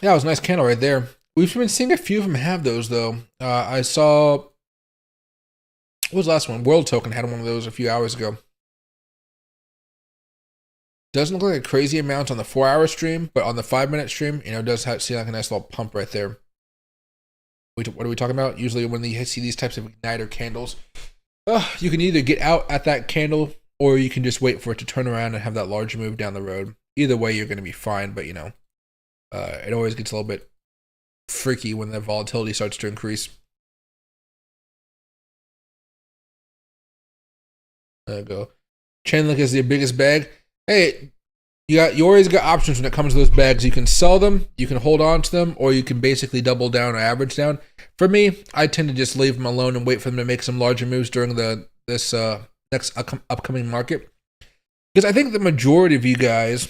Yeah, it was a nice candle right there. We've been seeing a few of them have those though. I saw, what was the last one? World Token had one of those a few hours ago. Doesn't look like a crazy amount on the 4-hour stream, but on the 5-minute stream, it does see like a nice little pump right there. What are we talking about? Usually when you see these types of igniter candles, you can either get out at that candle or you can just wait for it to turn around and have that large move down the road. Either way, you're going to be fine, but it always gets a little bit freaky when the volatility starts to increase. There you go. Chainlink is the biggest bag. Hey, you always got options when it comes to those bags. You can sell them, you can hold on to them, or you can basically double down or average down. For me, I tend to just leave them alone and wait for them to make some larger moves during this next upcoming market. Because I think the majority of you guys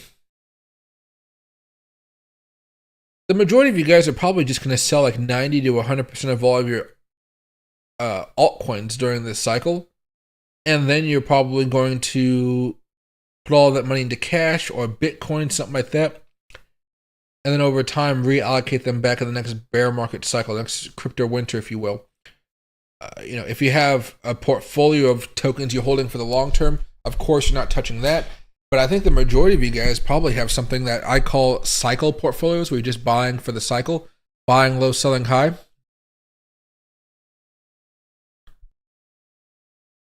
are probably just going to sell like 90 to 100% of all of your altcoins during this cycle. And then you're probably going to put all that money into cash or Bitcoin, something like that. And then over time, reallocate them back in the next bear market cycle, next crypto winter, if you will. If you have a portfolio of tokens you're holding for the long term, of course you're not touching that. But I think the majority of you guys probably have something that I call cycle portfolios, where you're just buying for the cycle, buying low, selling high.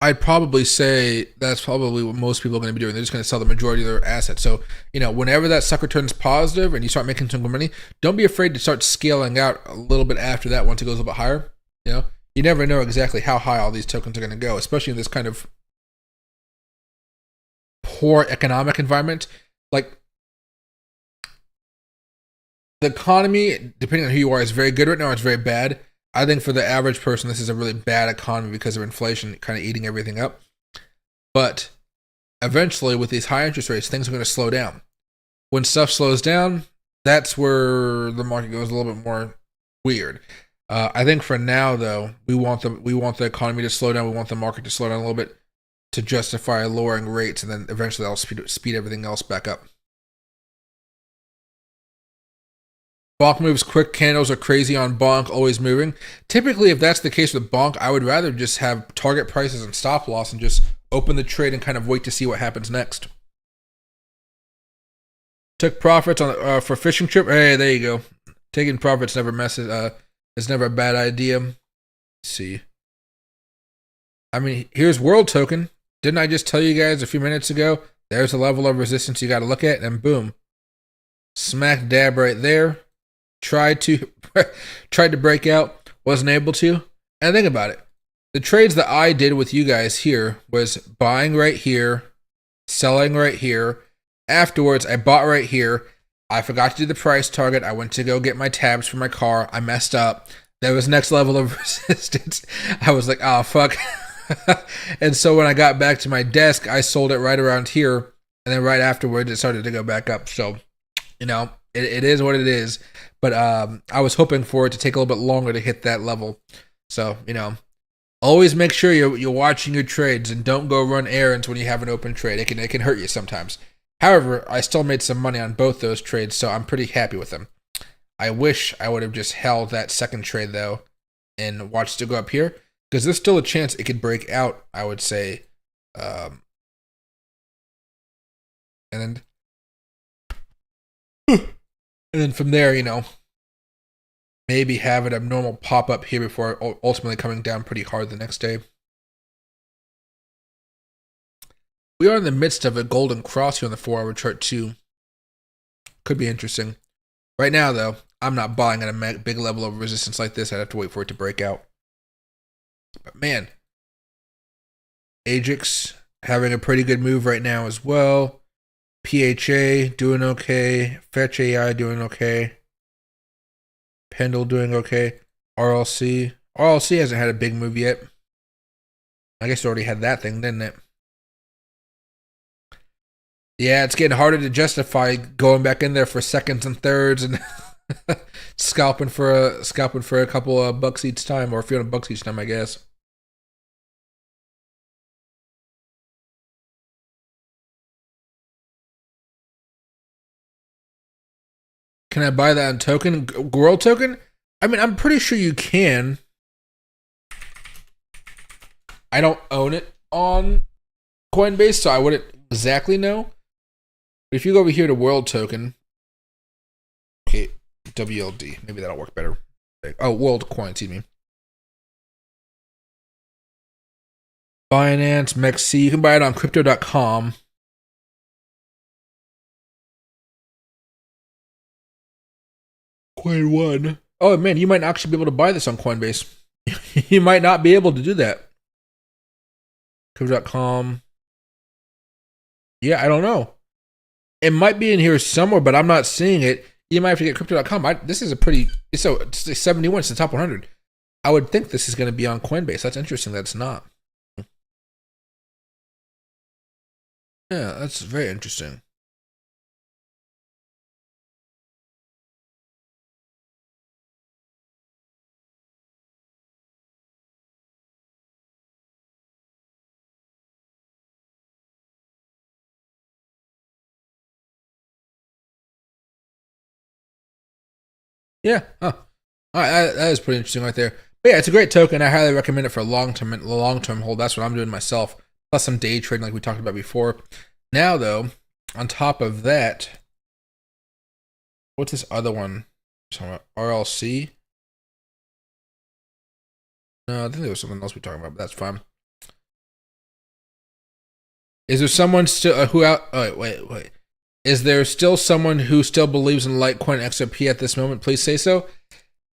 I'd probably say that's probably what most people are going to be doing. They're just going to sell the majority of their assets. So, whenever that sucker turns positive and you start making some good money, don't be afraid to start scaling out a little bit after that once it goes a little bit higher. You never know exactly how high all these tokens are going to go, especially in this kind of poor economic environment. Like, the economy, depending on who you are, is very good right now or it's very bad. I think for the average person, this is a really bad economy because of inflation kind of eating everything up. But eventually, with these high interest rates, things are going to slow down. When stuff slows down, that's where the market goes a little bit more weird. I think for now, though, we want the economy to slow down. We want the market to slow down a little bit to justify lowering rates, and then eventually that'll speed everything else back up. Bonk moves quick. Candles are crazy on Bonk, always moving. Typically, if that's the case with Bonk, I would rather just have target prices and stop loss and just open the trade and kind of wait to see what happens next. Took profits on for fishing trip. Hey, there you go. Taking profits never is never a bad idea. Let's see. I mean, here's World Token. Didn't I just tell you guys a few minutes ago? There's a level of resistance you got to look at, and boom, smack dab right there. Tried to break out, wasn't able to. And think about it. The trades that I did with you guys here was buying right here, selling right here. Afterwards, I bought right here. I forgot to do the price target. I went to go get my tabs for my car. I messed up. There was next level of resistance. I was like, oh, fuck. And so when I got back to my desk, I sold it right around here. And then right afterwards, it started to go back up. So, it is what it is. But I was hoping for it to take a little bit longer to hit that level. So, always make sure you're watching your trades and don't go run errands when you have an open trade. It can hurt you sometimes. However, I still made some money on both those trades, so I'm pretty happy with them. I wish I would have just held that second trade, though, and watched it go up here, because there's still a chance it could break out, I would say, and then and then from there, maybe have an abnormal pop up here before ultimately coming down pretty hard the next day. We are in the midst of a golden cross here on the 4-hour chart too. Could be interesting. Right now, though, I'm not buying at a big level of resistance like this. I'd have to wait for it to break out. But man, Ajax having a pretty good move right now as well. PHA doing okay. Fetch AI doing okay. Pendle doing okay. RLC. RLC hasn't had a big move yet. I guess it already had that thing, didn't it? Yeah, it's getting harder to justify going back in there for seconds and thirds and scalping for a couple of bucks each time, or a few hundred bucks each time, I guess. Can I buy that on token? World token? I mean, I'm pretty sure you can. I don't own it on Coinbase, so I wouldn't exactly know. But if you go over here to World Token, okay, WLD, maybe that'll work better. Oh, World Coin, excuse me. Binance, MEXC, you can buy it on crypto.com. Coin 1. Oh, man, you might actually be able to buy this on Coinbase. You might not be able to do that. Crypto.com. Yeah, I don't know. It might be in here somewhere, but I'm not seeing it. You might have to get crypto.com. This is it's 71. It's the top 100. I would think this is going to be on Coinbase. That's interesting that it's not. Yeah, that's very interesting. Yeah. Huh. All right, that is pretty interesting right there. But yeah, it's a great token. I highly recommend it for a long term hold. That's what I'm doing myself. Plus some day trading like we talked about before. Now though, on top of that, what's this other one? RLC? No, I think there was something else we were talking about, but that's fine. Is there someone still who out? Oh, wait. Is there still someone who still believes in Litecoin XRP at this moment? Please say so.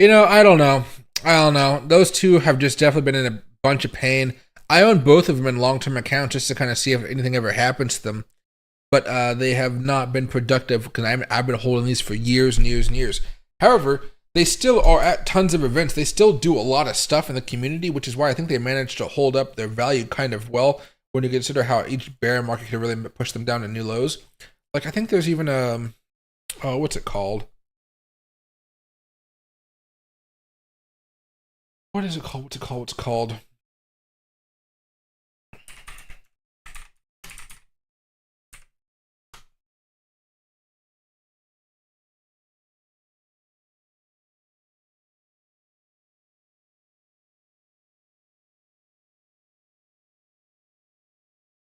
I don't know. Those two have just definitely been in a bunch of pain. I own both of them in long-term accounts just to kind of see if anything ever happens to them. But they have not been productive because I've been holding these for years and years and years. However, they still are at tons of events. They still do a lot of stuff in the community, which is why I think they managed to hold up their value kind of well when you consider how each bear market can really push them down to new lows. Like, I think there's even what's it called? What is it called? What's it called?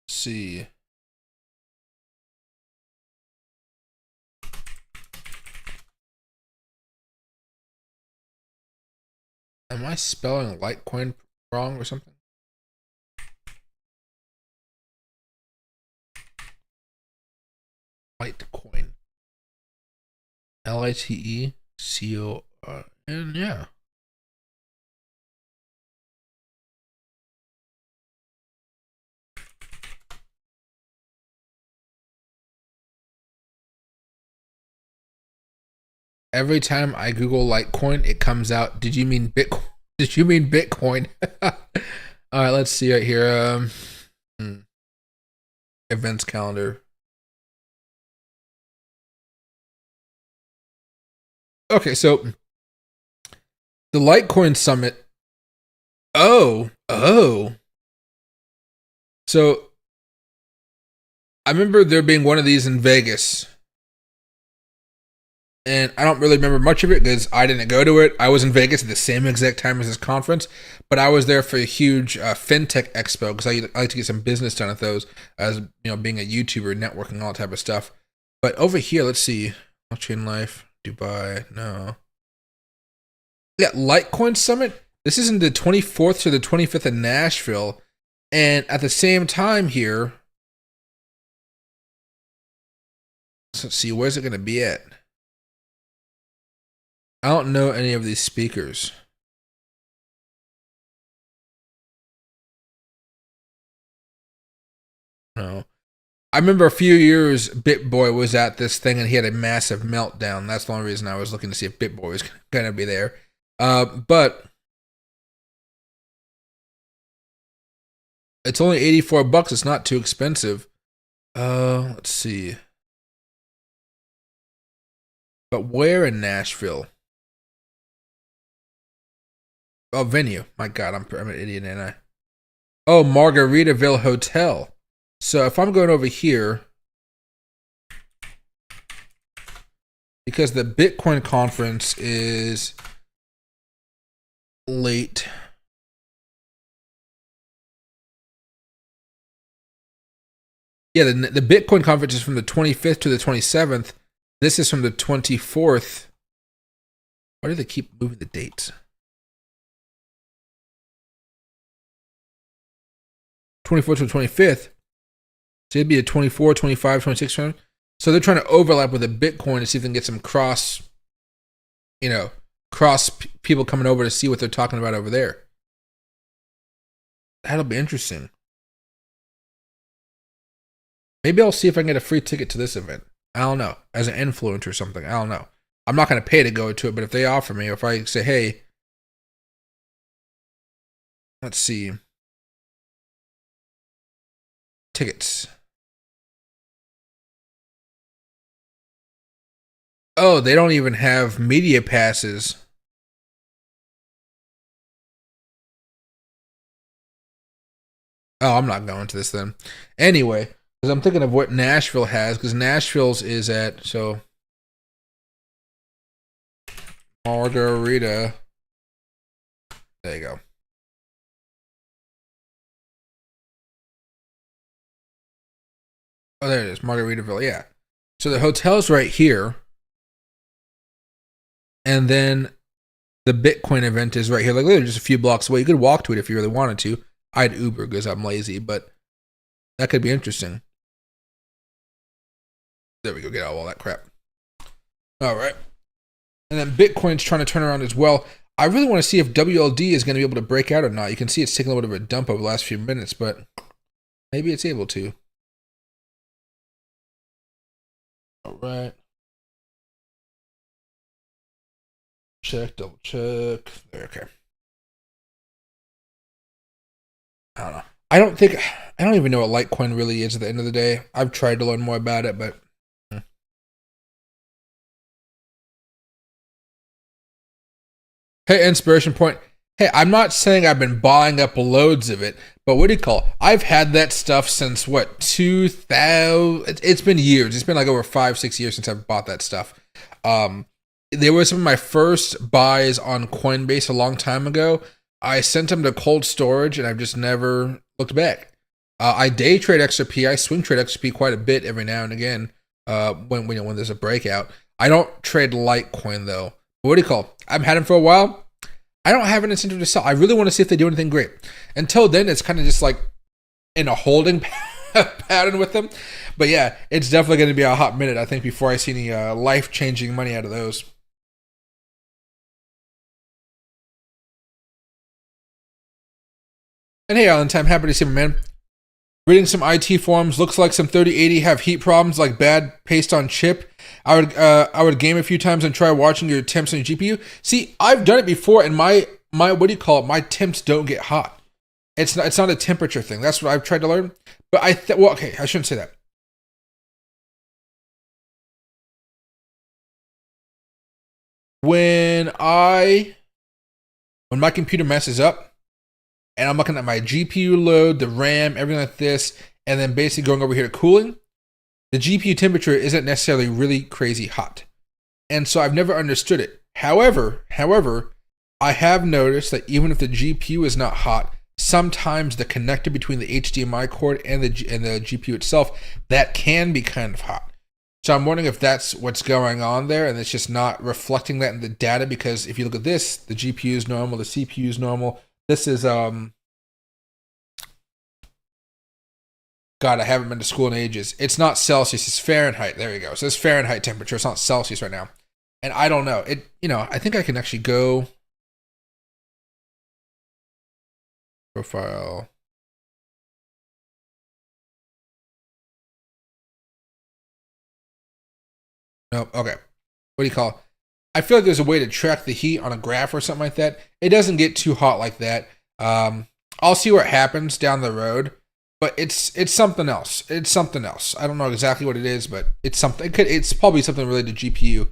Let's see. Am I spelling Litecoin wrong or something? Litecoin. Litecon, yeah. Every time I Google Litecoin, it comes out. Did you mean Bitcoin? Did you mean Bitcoin? All right, let's see right here. Events calendar. Okay, so the Litecoin Summit. Oh. So I remember there being one of these in Vegas. And I don't really remember much of it because I didn't go to it. I was in Vegas at the same exact time as this conference, but I was there for a huge fintech expo because I like to get some business done at those, as being a YouTuber, networking, all that type of stuff. But over here, let's see, Blockchain Life, Dubai, no. Yeah, Litecoin Summit. This is in the 24th to the 25th in Nashville, and at the same time here, let's see, where's it going to be at? I don't know any of these speakers. No. I remember a few years BitBoy was at this thing and he had a massive meltdown. That's the only reason I was looking to see if BitBoy was going to be there. But it's only $84. It's not too expensive. Let's see. But where in Nashville? Oh, venue. My God, I'm an idiot, ain't I? Oh, Margaritaville Hotel. So if I'm going over here, because the Bitcoin conference is late. Yeah, the Bitcoin conference is from the 25th to the 27th. This is from the 24th. Why do they keep moving the dates? 24th to the 25th. So it'd be a 24, 25, 26. So they're trying to overlap with the Bitcoin to see if they can get some cross people coming over to see what they're talking about over there. That'll be interesting. Maybe I'll see if I can get a free ticket to this event. I don't know. As an influencer or something. I don't know. I'm not going to pay to go to it, but if they offer me, or if I say, hey, let's see. Tickets. Oh, they don't even have media passes. Oh, I'm not going to this then. Anyway, because I'm thinking of what Nashville has, because Nashville's is at, so, Margarita. There you go. Oh, there it is, Margaritaville, yeah. So the hotel's right here. And then the Bitcoin event is right here, like literally just a few blocks away. You could walk to it if you really wanted to. I'd Uber because I'm lazy, but that could be interesting. There we go, get out of all that crap. All right. And then Bitcoin's trying to turn around as well. I really want to see if WLD is going to be able to break out or not. You can see it's taking a little bit of a dump over the last few minutes, but maybe it's able to. All right. Check, double check. There, okay. I don't know. I don't even know what Litecoin really is at the end of the day. I've tried to learn more about it, but. Hey, inspiration point. Hey, I'm not saying I've been buying up loads of it, but what do you call it? I've had that stuff since what, 2000? It's been years. It's been like over 5-6 years since I've bought that stuff. There were some of my first buys on Coinbase a long time ago. I sent them to cold storage, and I've just never looked back. I day trade XRP. I swing trade XRP quite a bit every now and again when there's a breakout. I don't trade Litecoin, though. What do you call it? I've had them for a while. I don't have an incentive to sell. I really want to see if they do anything great. Until then, it's kind of just like in a holding pattern with them. But yeah, it's definitely going to be a hot minute, I think, before I see any life-changing money out of those. And hey, Alan Time, happy to see you, man. Reading some IT forums, looks like some 3080 have heat problems like bad paste on chip. I would game a few times and try watching your temps on your GPU. See, I've done it before, and my what do you call it? My temps don't get hot. It's not a temperature thing. That's what I've tried to learn. But okay, I shouldn't say that. When my computer messes up, and I'm looking at my GPU load, the RAM, everything like this, and then basically going over here to cooling, the GPU temperature isn't necessarily really crazy hot. And so I've never understood it. However, I have noticed that even if the GPU is not hot, sometimes the connector between the HDMI cord and the GPU itself, that can be kind of hot. So I'm wondering if that's what's going on there, and it's just not reflecting that in the data, because if you look at this, the GPU is normal, the CPU is normal. This is, God, I haven't been to school in ages. It's not Celsius, it's Fahrenheit. There you go. So it's Fahrenheit temperature. It's not Celsius right now. And I don't know. I think I can actually go profile. Nope. Okay. What do you call it? I feel like there's a way to track the heat on a graph or something like that. It doesn't get too hot like that. I'll see what happens down the road, but it's something else. It's something else. I don't know exactly what it is, but it's something. It's probably something related to GPU,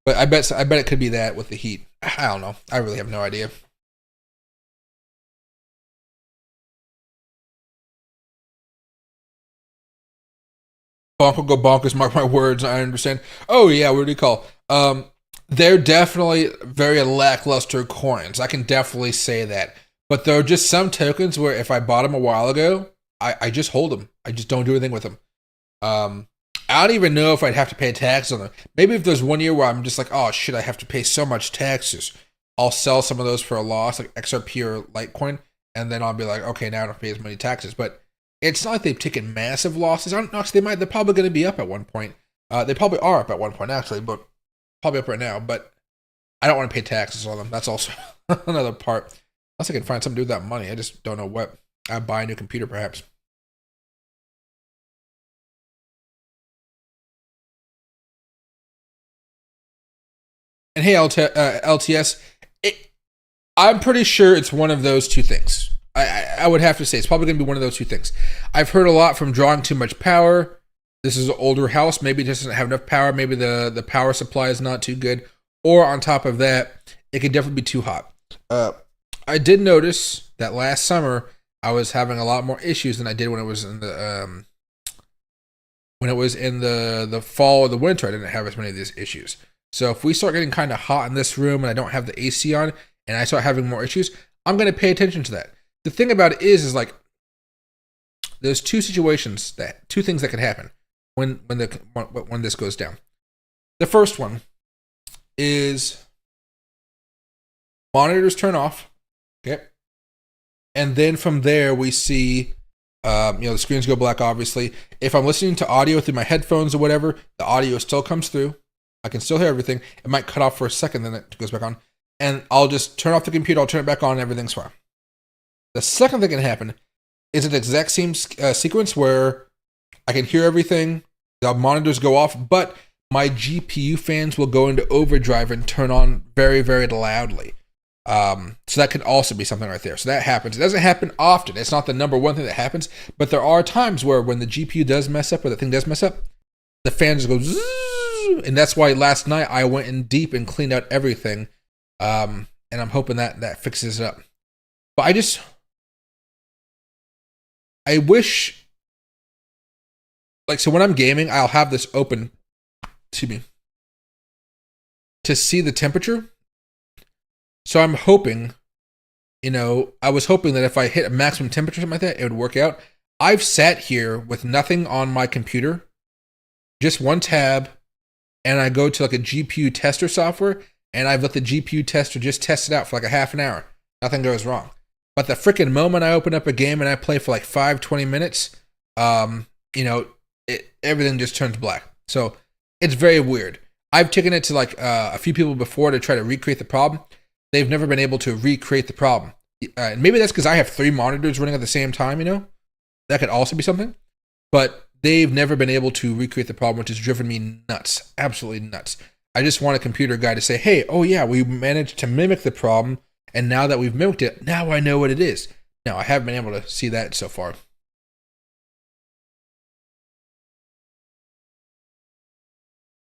but I bet it could be that with the heat. I don't know. I really have no idea. Bonk will go bonkers, mark my words, I understand. Oh yeah, what do you call? They're definitely very lackluster coins. I can definitely say that. But there are just some tokens where if I bought them a while ago, I just hold them. I just don't do anything with them. I don't even know if I'd have to pay tax on them. Maybe if there's 1 year where I'm just like, oh shit, I have to pay so much taxes, I'll sell some of those for a loss, like XRP or Litecoin, and then I'll be like, okay, now I don't have to pay as many taxes. But it's not like they've taken massive losses. I don't know. They're probably going to be up at one point. They probably are up at one point, actually, but probably up right now. But I don't want to pay taxes on them. That's also another part. Unless I can find something to do with that money. I just don't know what. I'd buy a new computer, perhaps. And hey, LTS, I'm pretty sure it's one of those two things. I would have to say it's probably going to be one of those two things. I've heard a lot from drawing too much power. This is an older house. Maybe it doesn't have enough power. Maybe the power supply is not too good. Or on top of that, it could definitely be too hot. I did notice that last summer I was having a lot more issues than I did when it was in the the fall or the winter. I didn't have as many of these issues. So if we start getting kind of hot in this room and I don't have the AC on and I start having more issues, I'm going to pay attention to that. The thing about it is like there's two things that could happen when this goes down. The first one is monitors turn off, okay, and then from there we see the screens go black. Obviously, if I'm listening to audio through my headphones or whatever, the audio still comes through. I can still hear everything. It might cut off for a second, then it goes back on, and I'll just turn off the computer. I'll turn it back on, and everything's fine. The second thing that can happen is an exact same sequence where I can hear everything, the monitors go off, but my GPU fans will go into overdrive and turn on very, very loudly. So that could also be something right there. So that happens. It doesn't happen often. It's not the number one thing that happens, but there are times where when the GPU does mess up or the thing does mess up, the fans go zzz, and that's why last night I went in deep and cleaned out everything. And I'm hoping that fixes it up. But I wish, so when I'm gaming, I'll have this open, to see the temperature. So I'm hoping, I was hoping that if I hit a maximum temperature or something like that, it would work out. I've sat here with nothing on my computer, just one tab, and I go to like a GPU tester software, and I've let the GPU tester just test it out for like a half an hour. Nothing goes wrong. But the freaking moment I open up a game and I play for like 5-20 minutes, everything just turns black. So it's very weird. I've taken it to like a few people before to try to recreate the problem. They've never been able to recreate the problem. And maybe that's because I have 3 monitors running at the same time, That could also be something. But they've never been able to recreate the problem, which has driven me nuts. Absolutely nuts. I just want a computer guy to say, hey, oh yeah, we managed to mimic the problem. And now that we've mimicked it, now I know what it is. Now, I haven't been able to see that so far.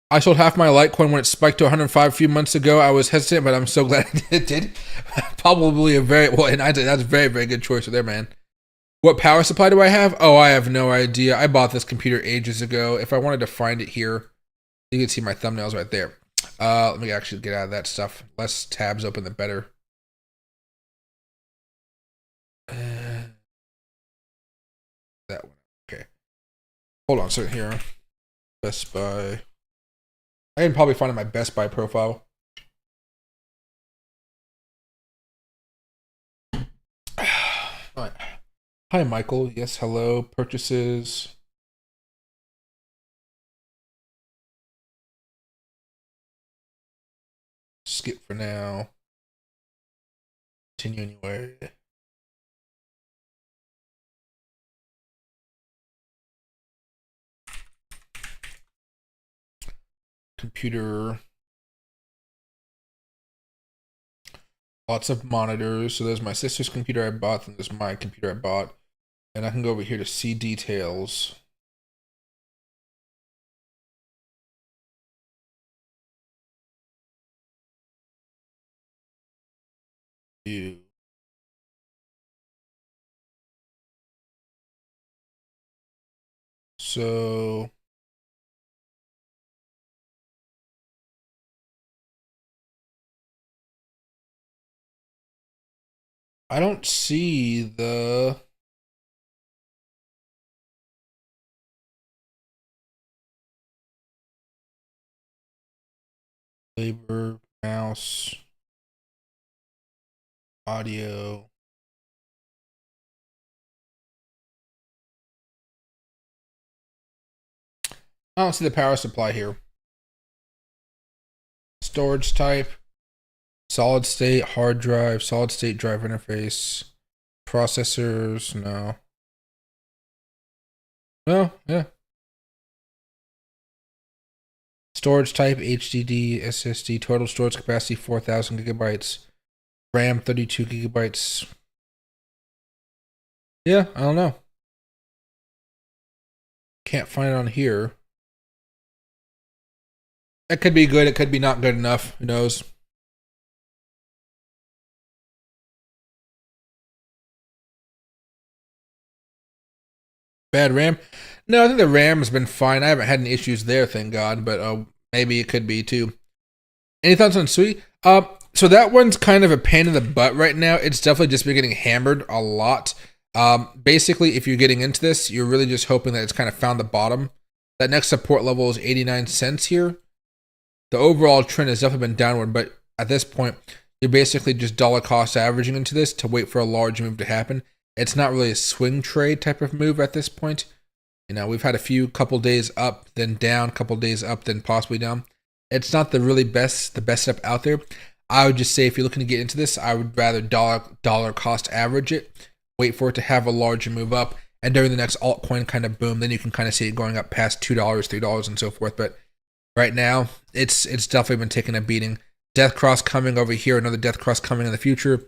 I sold half my Litecoin when it spiked to 105 a few months ago. I was hesitant, but I'm so glad it did. Probably and that's a very, very good choice there, man. What power supply do I have? Oh, I have no idea. I bought this computer ages ago. If I wanted to find it here, you can see my thumbnails right there. Let me actually get out of that stuff. Less tabs open, the better. That one. Okay. Hold on a second here. Best Buy. I can probably find it in my Best Buy profile. Alright. Hi, Michael. Yes, hello. Purchases. Skip for now. Continue anyway. Computer. Lots of monitors. So there's my sister's computer I bought, and there's my computer I bought. And I can go over here to see details. View. So I don't see the labor, mouse, audio. I don't see the power supply here. Storage type, solid state, hard drive, solid state drive interface, processors, no. No, yeah. Storage type, HDD, SSD, total storage capacity 4,000 gigabytes, RAM 32 gigabytes. Yeah, I don't know. Can't find it on here. It could be good, it could be not good enough. Who knows? Bad RAM? No, I think the RAM has been fine. I haven't had any issues there, thank God, but maybe it could be too. Any thoughts on Sui? So that one's kind of a pain in the butt right now. It's definitely just been getting hammered a lot. Basically, if you're getting into this, you're really just hoping that it's kind of found the bottom. That next support level is 89 cents here. The overall trend has definitely been downward, but at this point, you're basically just dollar cost averaging into this to wait for a large move to happen. It's not really a swing trade type of move at this point. You know, we've had a couple days up, then down, couple days up, then possibly down. It's not the best step out there. I would just say if you're looking to get into this, I would rather dollar cost average it, wait for it to have a larger move up, and during the next altcoin kind of boom, then you can kind of see it going up past $2, $3, and so forth. But right now, it's definitely been taking a beating. Death cross coming over here, another death cross coming in the future.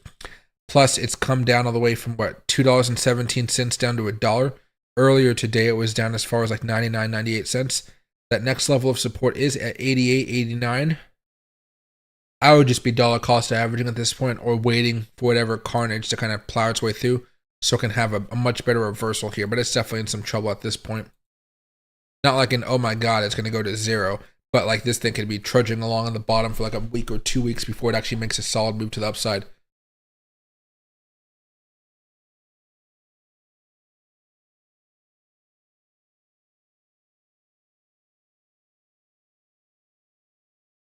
Plus, it's come down all the way from what, $2.17 down to $1. Earlier today, it was down as far as like 99, 98 cents. That next level of support is at 88, 89. I would just be dollar cost averaging at this point, or waiting for whatever carnage to kind of plow its way through, so it can have a much better reversal here. But it's definitely in some trouble at this point. Not like an, oh my god, it's going to go to zero. But like this thing could be trudging along on the bottom for like a week or 2 weeks before it actually makes a solid move to the upside.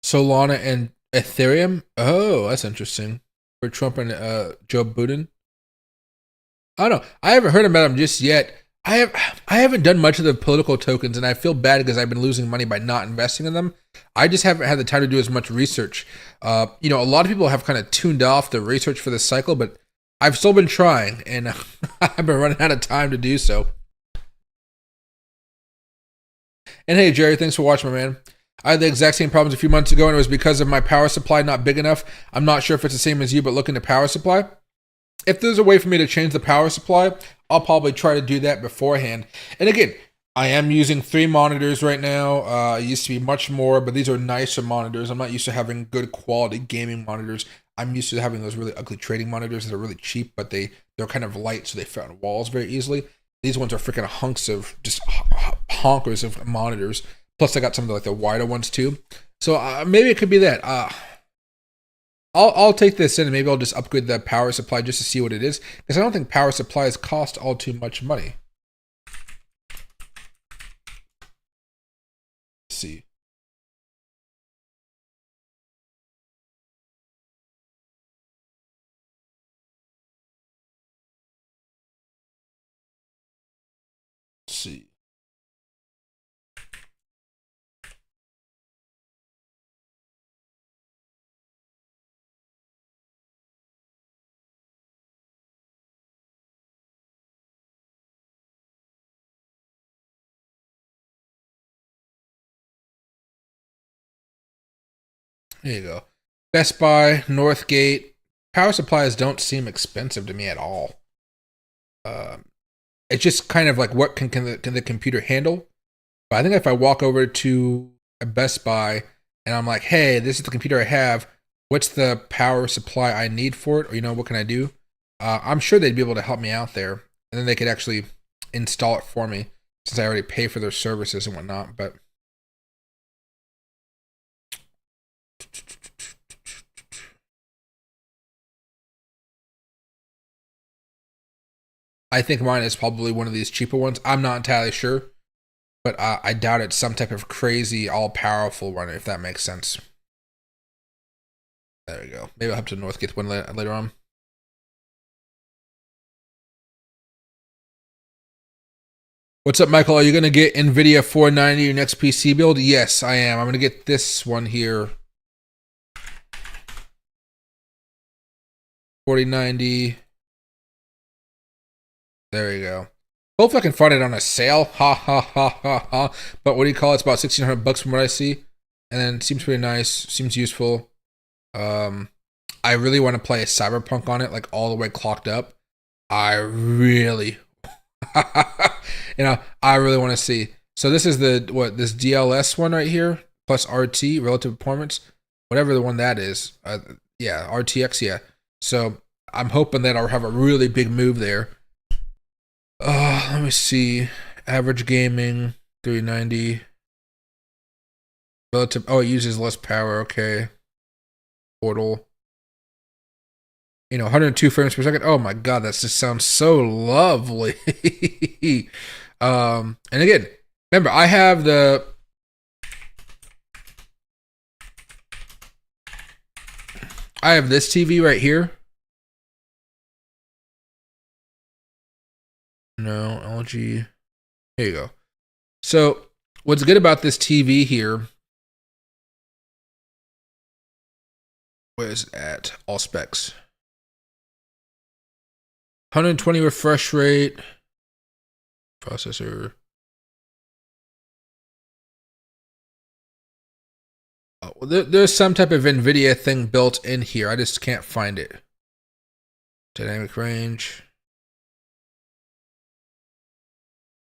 Solana and Ethereum? Oh, that's interesting. For Trump and Joe Budden? I don't know. I haven't heard about them just yet. I haven't done much of the political tokens, and I feel bad because I've been losing money by not investing in them. I just haven't had the time to do as much research. A lot of people have kind of tuned off the research for this cycle, but I've still been trying, and I've been running out of time to do so. And hey, Jerry, thanks for watching, my man. I had the exact same problems a few months ago, and it was because of my power supply not big enough. I'm not sure if it's the same as you, but look into power supply. If there's a way for me to change the power supply, I'll probably try to do that beforehand. And again, I am using 3 monitors right now. It used to be much more, but these are nicer monitors. I'm not used to having good quality gaming monitors. I'm used to having those really ugly trading monitors that are really cheap, but they're kind of light, so they fit on walls very easily. These ones are freaking hunks of just honkers of monitors. Plus, I got some of the wider ones too. So maybe it could be that. I'll take this in and maybe I'll just upgrade the power supply just to see what it is, because I don't think power supplies cost all too much money. Let's see. Let's see. There you go. Best Buy, Northgate. Power supplies don't seem expensive to me at all. It's just kind of like what can the computer handle? But I think if I walk over to a Best Buy and I'm like, hey, this is the computer I have. What's the power supply I need for it? Or, what can I do? I'm sure they'd be able to help me out there. And then they could actually install it for me since I already pay for their services and whatnot. But I think mine is probably one of these cheaper ones. I'm not entirely sure, but I doubt it's some type of crazy, all-powerful one, if that makes sense. There we go. Maybe I'll have to Northgate one later on. What's up, Michael? Are you going to get NVIDIA 490 your next PC build? Yes, I am. I'm going to get this one here. 4090. There you go. Hopefully I can find it on a sale. Ha ha ha ha ha. But what do you call it? It's about $1,600 from what I see. And then it seems pretty nice. Seems useful. I really want to play a Cyberpunk on it, like all the way clocked up. I really I really want to see. So this is this DLS one right here, plus RT, relative performance, whatever the one that is. Yeah, RTX, yeah. So I'm hoping that I'll have a really big move there. Let me see. Average gaming, 390. Relative, it uses less power, okay. Portal. 102 frames per second. Oh my god, that just sounds so lovely. And again, remember, I have this TV right here. No, LG. Here you go. So, what's good about this TV here? Where is it at? All specs. 120 refresh rate. Processor. Oh, well, there's some type of NVIDIA thing built in here. I just can't find it. Dynamic range.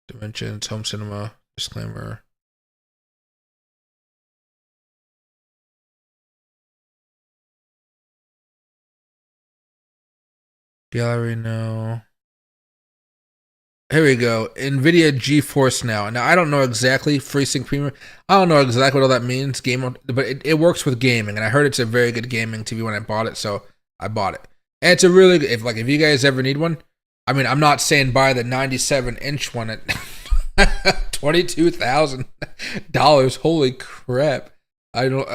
Dimensions, home cinema, disclaimer. Gallery, no. Here we go. NVIDIA GeForce Now. Now, I don't know exactly FreeSync Premium. I don't know exactly what all that means, but it works with gaming, and I heard it's a very good gaming TV when I bought it, so I bought it. And it's a really good, if you guys ever need one, I mean, I'm not saying buy the 97-inch one at $22,000. Holy crap. I don't,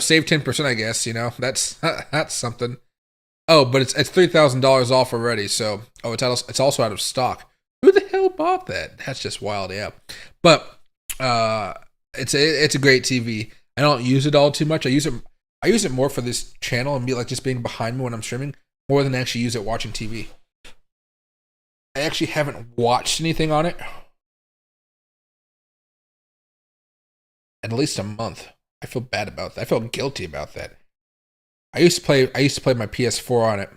save 10%, I guess, that's something. Oh, but it's $3,000 off already. So, it's also out of stock. Who the hell bought that? That's just wild, yeah. But it's a great TV. I don't use it all too much. I use it more for this channel and just being behind me when I'm streaming, more than actually use it watching TV. I actually haven't watched anything on it in at least a month. I feel bad about that. I feel guilty about that. I used to play my PS4 on it,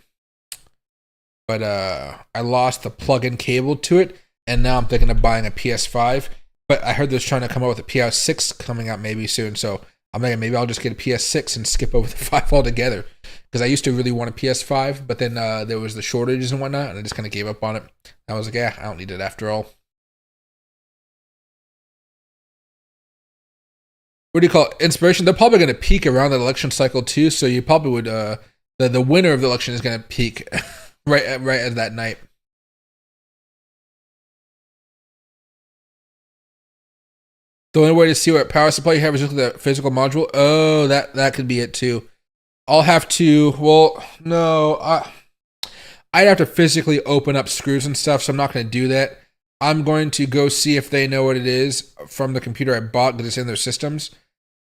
but I lost the plug-in cable to it, and now I'm thinking of buying a PS5. But I heard there's trying to come out with a PS6 coming out maybe soon, so I'm thinking maybe I'll just get a PS6 and skip over the 5 altogether. Because I used to really want a PS5, but then there was the shortages and whatnot, and I just kind of gave up on it. I was like, yeah, I don't need it after all. what do you call it? Inspiration. They're probably going to peak around the election cycle too. So you probably would the winner of the election is going to peak right at that night. The only way to see what power supply you have is look at the physical module. Oh, that could be it too. I'll have to. Well, no, I'd have to physically open up screws and stuff, so I'm not going to do that. I'm going to go see if they know what it is from the computer I bought because it's in their systems,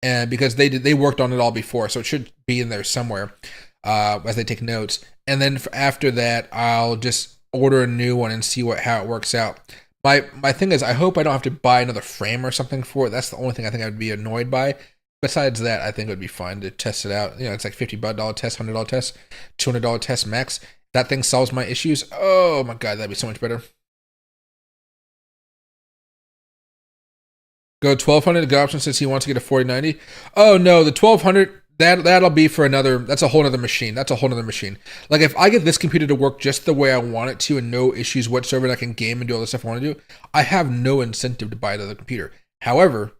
and because they worked on it all before, so it should be in there somewhere as they take notes. And then after that, I'll just order a new one and see how it works out. My thing is, I hope I don't have to buy another frame or something for it. That's the only thing I think I would be annoyed by. Besides that, I think it would be fun to test it out. You know, it's like $50 test, $100 test, $200 test max. That thing solves my issues. Oh my god, that'd be so much better. Go 1200. Good option since he wants to get a 4090. Oh no, the 1200. That'll be for another. That's a whole other machine. That's a whole other machine. Like if I get this computer to work just the way I want it to and no issues whatsoever, and I can game and do all the stuff I want to do, I have no incentive to buy another computer. However,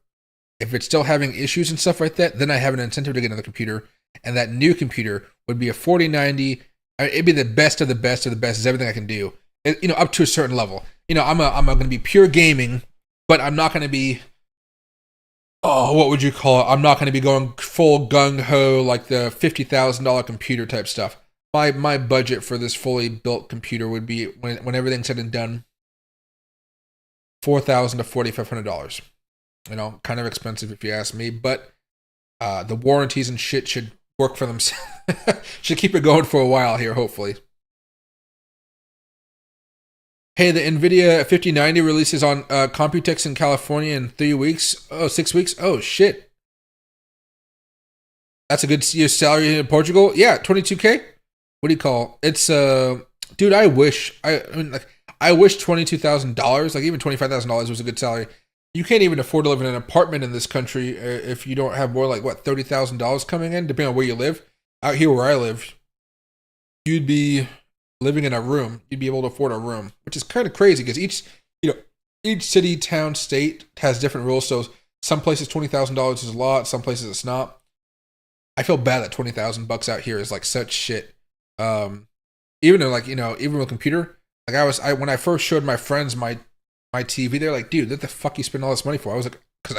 if it's still having issues and stuff like that, then I have an incentive to get another computer, and that new computer would be a 4090. It'd be the best of the best of the best. Is everything I can do. You know, up to a certain level. You know, I'm going to be pure gaming, but I'm not going to be. Oh, what would you call it? I'm not going to be going full gung-ho like the $50,000 computer type stuff. My budget for this fully built computer would be, when everything's said and done, $4,000 to $4,500. You know, kind of expensive if you ask me, but the warranties and shit should work for themselves. Should keep it going for a while here, hopefully. Hey, the NVIDIA 5090 releases on Computex in California in 3 weeks. Oh, 6 weeks. Oh, shit. That's a good year's salary in Portugal. Yeah, 22K. What do you call it? It's dude, I wish $22,000, like even $25,000 was a good salary. You can't even afford to live in an apartment in this country if you don't have more like what $30,000 coming in, depending on where you live. Out here where I live, you'd be living in a room. You'd be able to afford a room, which is kind of crazy because each city, town, state has different rules. So some places $20,000 is a lot, some places it's not. I feel bad that $20,000 out here is like such shit. Even though even with a computer, like when I first showed my friends my TV, they're like, dude, what the fuck you spend all this money for? I was like, because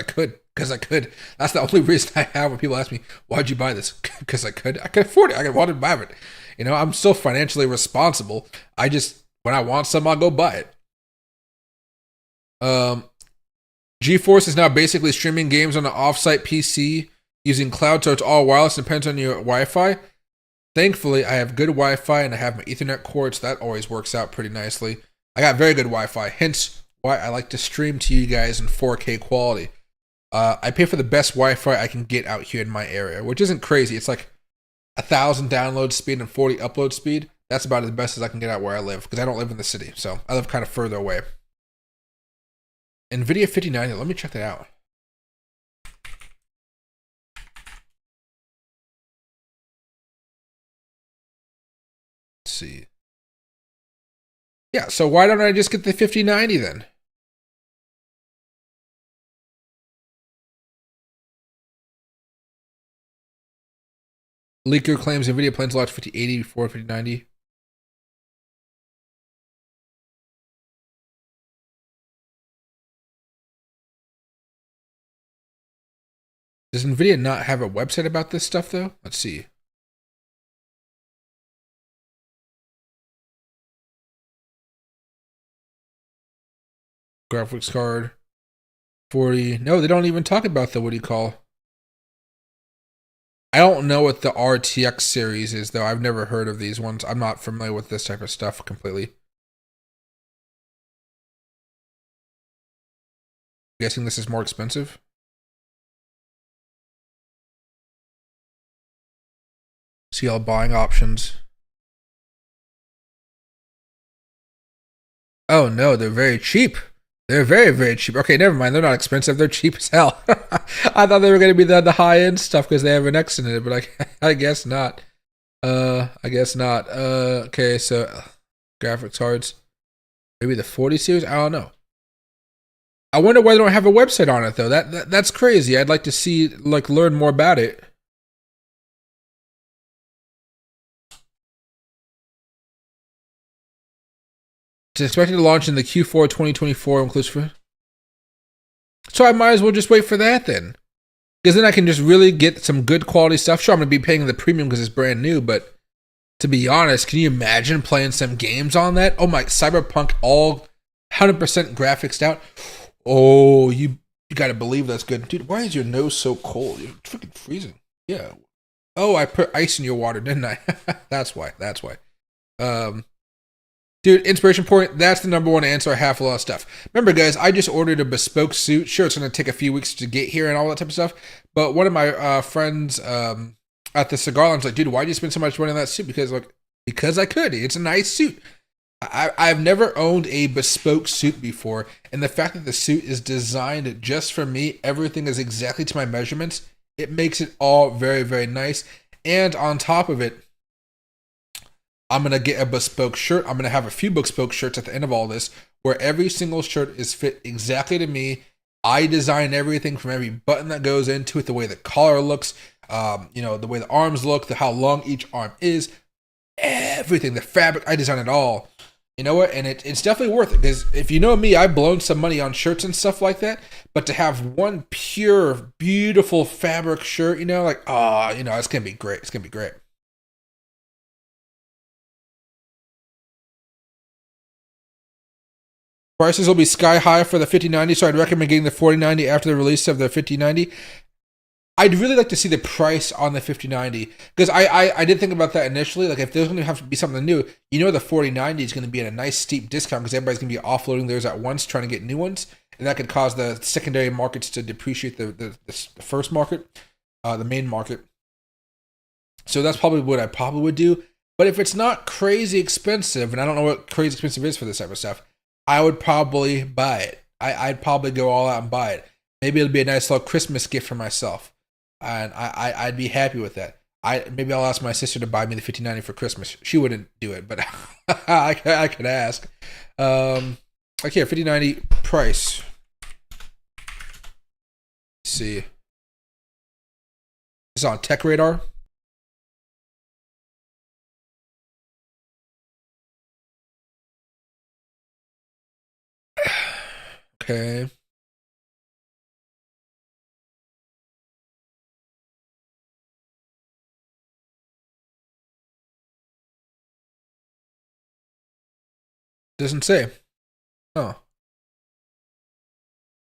I could. That's the only reason I have when people ask me, why'd you buy this? Because I could afford it. I wanted to buy it. You know, I'm still financially responsible. I just, when I want something, I'll go buy it. GeForce is now basically streaming games on an offsite PC using cloud, so it's all wireless. Depends on your Wi-Fi. Thankfully, I have good Wi-Fi and I have my Ethernet cord, so that always works out pretty nicely. I got very good Wi-Fi, hence why I like to stream to you guys in 4K quality. I pay for the best Wi-Fi I can get out here in my area, which isn't crazy. It's like 1,000 download speed and 40 upload speed. That's about as best as I can get out where I live, because I don't live in the city, so I live kind of further away. NVIDIA 5090, let me check that out. Let's see. Yeah, so why don't I just get the 5090 then? Leaker claims NVIDIA plans to launch 5080 before 5090. Does NVIDIA not have a website about this stuff, though? Let's see. Graphics card. 40. No, they don't even talk about the, what do you call? I don't know what the RTX series is, though. I've never heard of these ones. I'm not familiar with this type of stuff completely. I'm guessing this is more expensive. See all buying options. Oh no, they're very cheap. They're very, very cheap. Okay, never mind. They're not expensive. They're cheap as hell. I thought they were going to be the high-end stuff because they have an X in it, but I guess not. I guess not. Okay, so graphics cards. Maybe the 40 series? I don't know. I wonder why they don't have a website on it though. That's crazy. I'd like to see like learn more about it. It's expected to launch in the Q4 2024 inclusive. So I might as well just wait for that then. Because then I can just really get some good quality stuff. Sure, I'm going to be paying the premium because it's brand new, but to be honest, can you imagine playing some games on that? Oh my, Cyberpunk all 100% graphics out. Oh, you got to believe that's good. Dude, why is your nose so cold? You're freaking freezing. Yeah. Oh, I put ice in your water, didn't I? That's why. Dude, inspiration point, that's the number one answer I have for a lot of stuff. Remember, guys, I just ordered a bespoke suit. Sure, it's going to take a few weeks to get here and all that type of stuff. But one of my friends at the cigar lounge was like, dude, why did you spend so much money on that suit? Because I could. It's a nice suit. I've never owned a bespoke suit before. And the fact that the suit is designed just for me, everything is exactly to my measurements, it makes it all very, very nice. And on top of it, I'm going to get a bespoke shirt. I'm going to have a few bespoke shirts at the end of all this where every single shirt is fit exactly to me. I design everything from every button that goes into it, the way the collar looks, the way the arms look, how long each arm is, everything, the fabric, I design it all. You know what? And it's definitely worth it because if you know me, I've blown some money on shirts and stuff like that. But to have one pure, beautiful fabric shirt, it's going to be great. It's going to be great. Prices will be sky high for the 5090, so I'd recommend getting the 4090 after the release of the 5090. I'd really like to see the price on the 5090 because I did think about that initially. Like if there's going to have to be something new, the 4090 is going to be at a nice steep discount because everybody's going to be offloading theirs at once, trying to get new ones, and that could cause the secondary markets to depreciate the first market, the main market. So that's probably what I probably would do. But if it's not crazy expensive, and I don't know what crazy expensive is for this type of stuff, I would probably buy it. I'd probably go all out and buy it. Maybe it'll be a nice little Christmas gift for myself. And I'd be happy with that. Maybe I'll ask my sister to buy me the 5090 for Christmas. She wouldn't do it, but I could ask. Okay, 5090 price. Let's see. It's on Tech Radar. Okay. Doesn't say. Oh.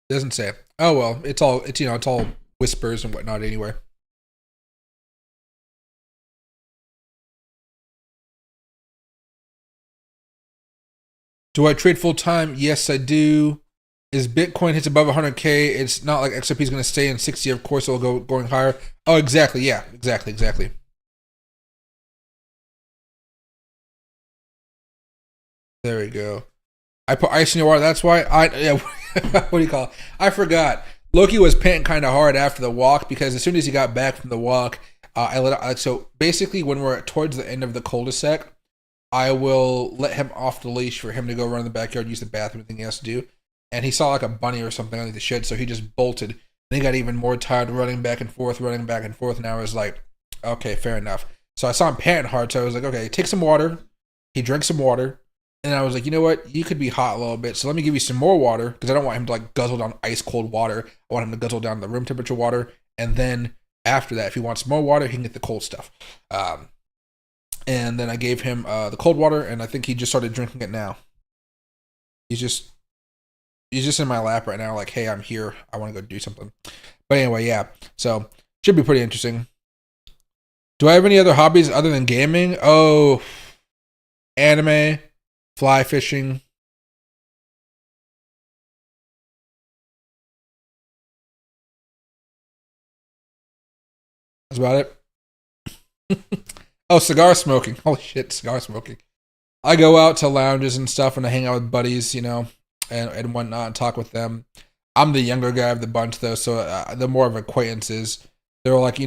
Doesn't say. Oh well, it's all whispers and whatnot anyway. Do I trade full time? Yes, I do. Is Bitcoin hits above 100K, it's not like XRP is going to stay in 60. Of course, it'll go going higher. Oh, exactly. Yeah, exactly. There we go. I put ice in your water. That's why what do you call it? I forgot. Loki was panting kind of hard after the walk because as soon as he got back from the walk, I let it. So basically, when we're towards the end of the cul-de-sac, I will let him off the leash for him to go run in the backyard, use the bathroom, anything he has to do. And he saw like a bunny or something underneath the shed, so he just bolted. And he got even more tired running back and forth. And I was like, okay, fair enough. So I saw him panting hard, so I was like, okay, take some water. He drank some water. And I was like, you know what? You could be hot a little bit, so let me give you some more water because I don't want him to like guzzle down ice cold water. I want him to guzzle down the room temperature water, and then after that, if he wants more water, he can get the cold stuff. And then I gave him the cold water, and I think he just started drinking it now. He's just in my lap right now, like, hey, I'm here. I want to go do something. But anyway, yeah. So should be pretty interesting. Do I have any other hobbies other than gaming? Oh, anime. Fly fishing. That's about it. Oh, cigar smoking. Holy shit, cigar smoking. I go out to lounges and stuff and I hang out with buddies, and whatnot and talk with them. I'm the younger guy of the bunch though, so the more of acquaintances. They're like,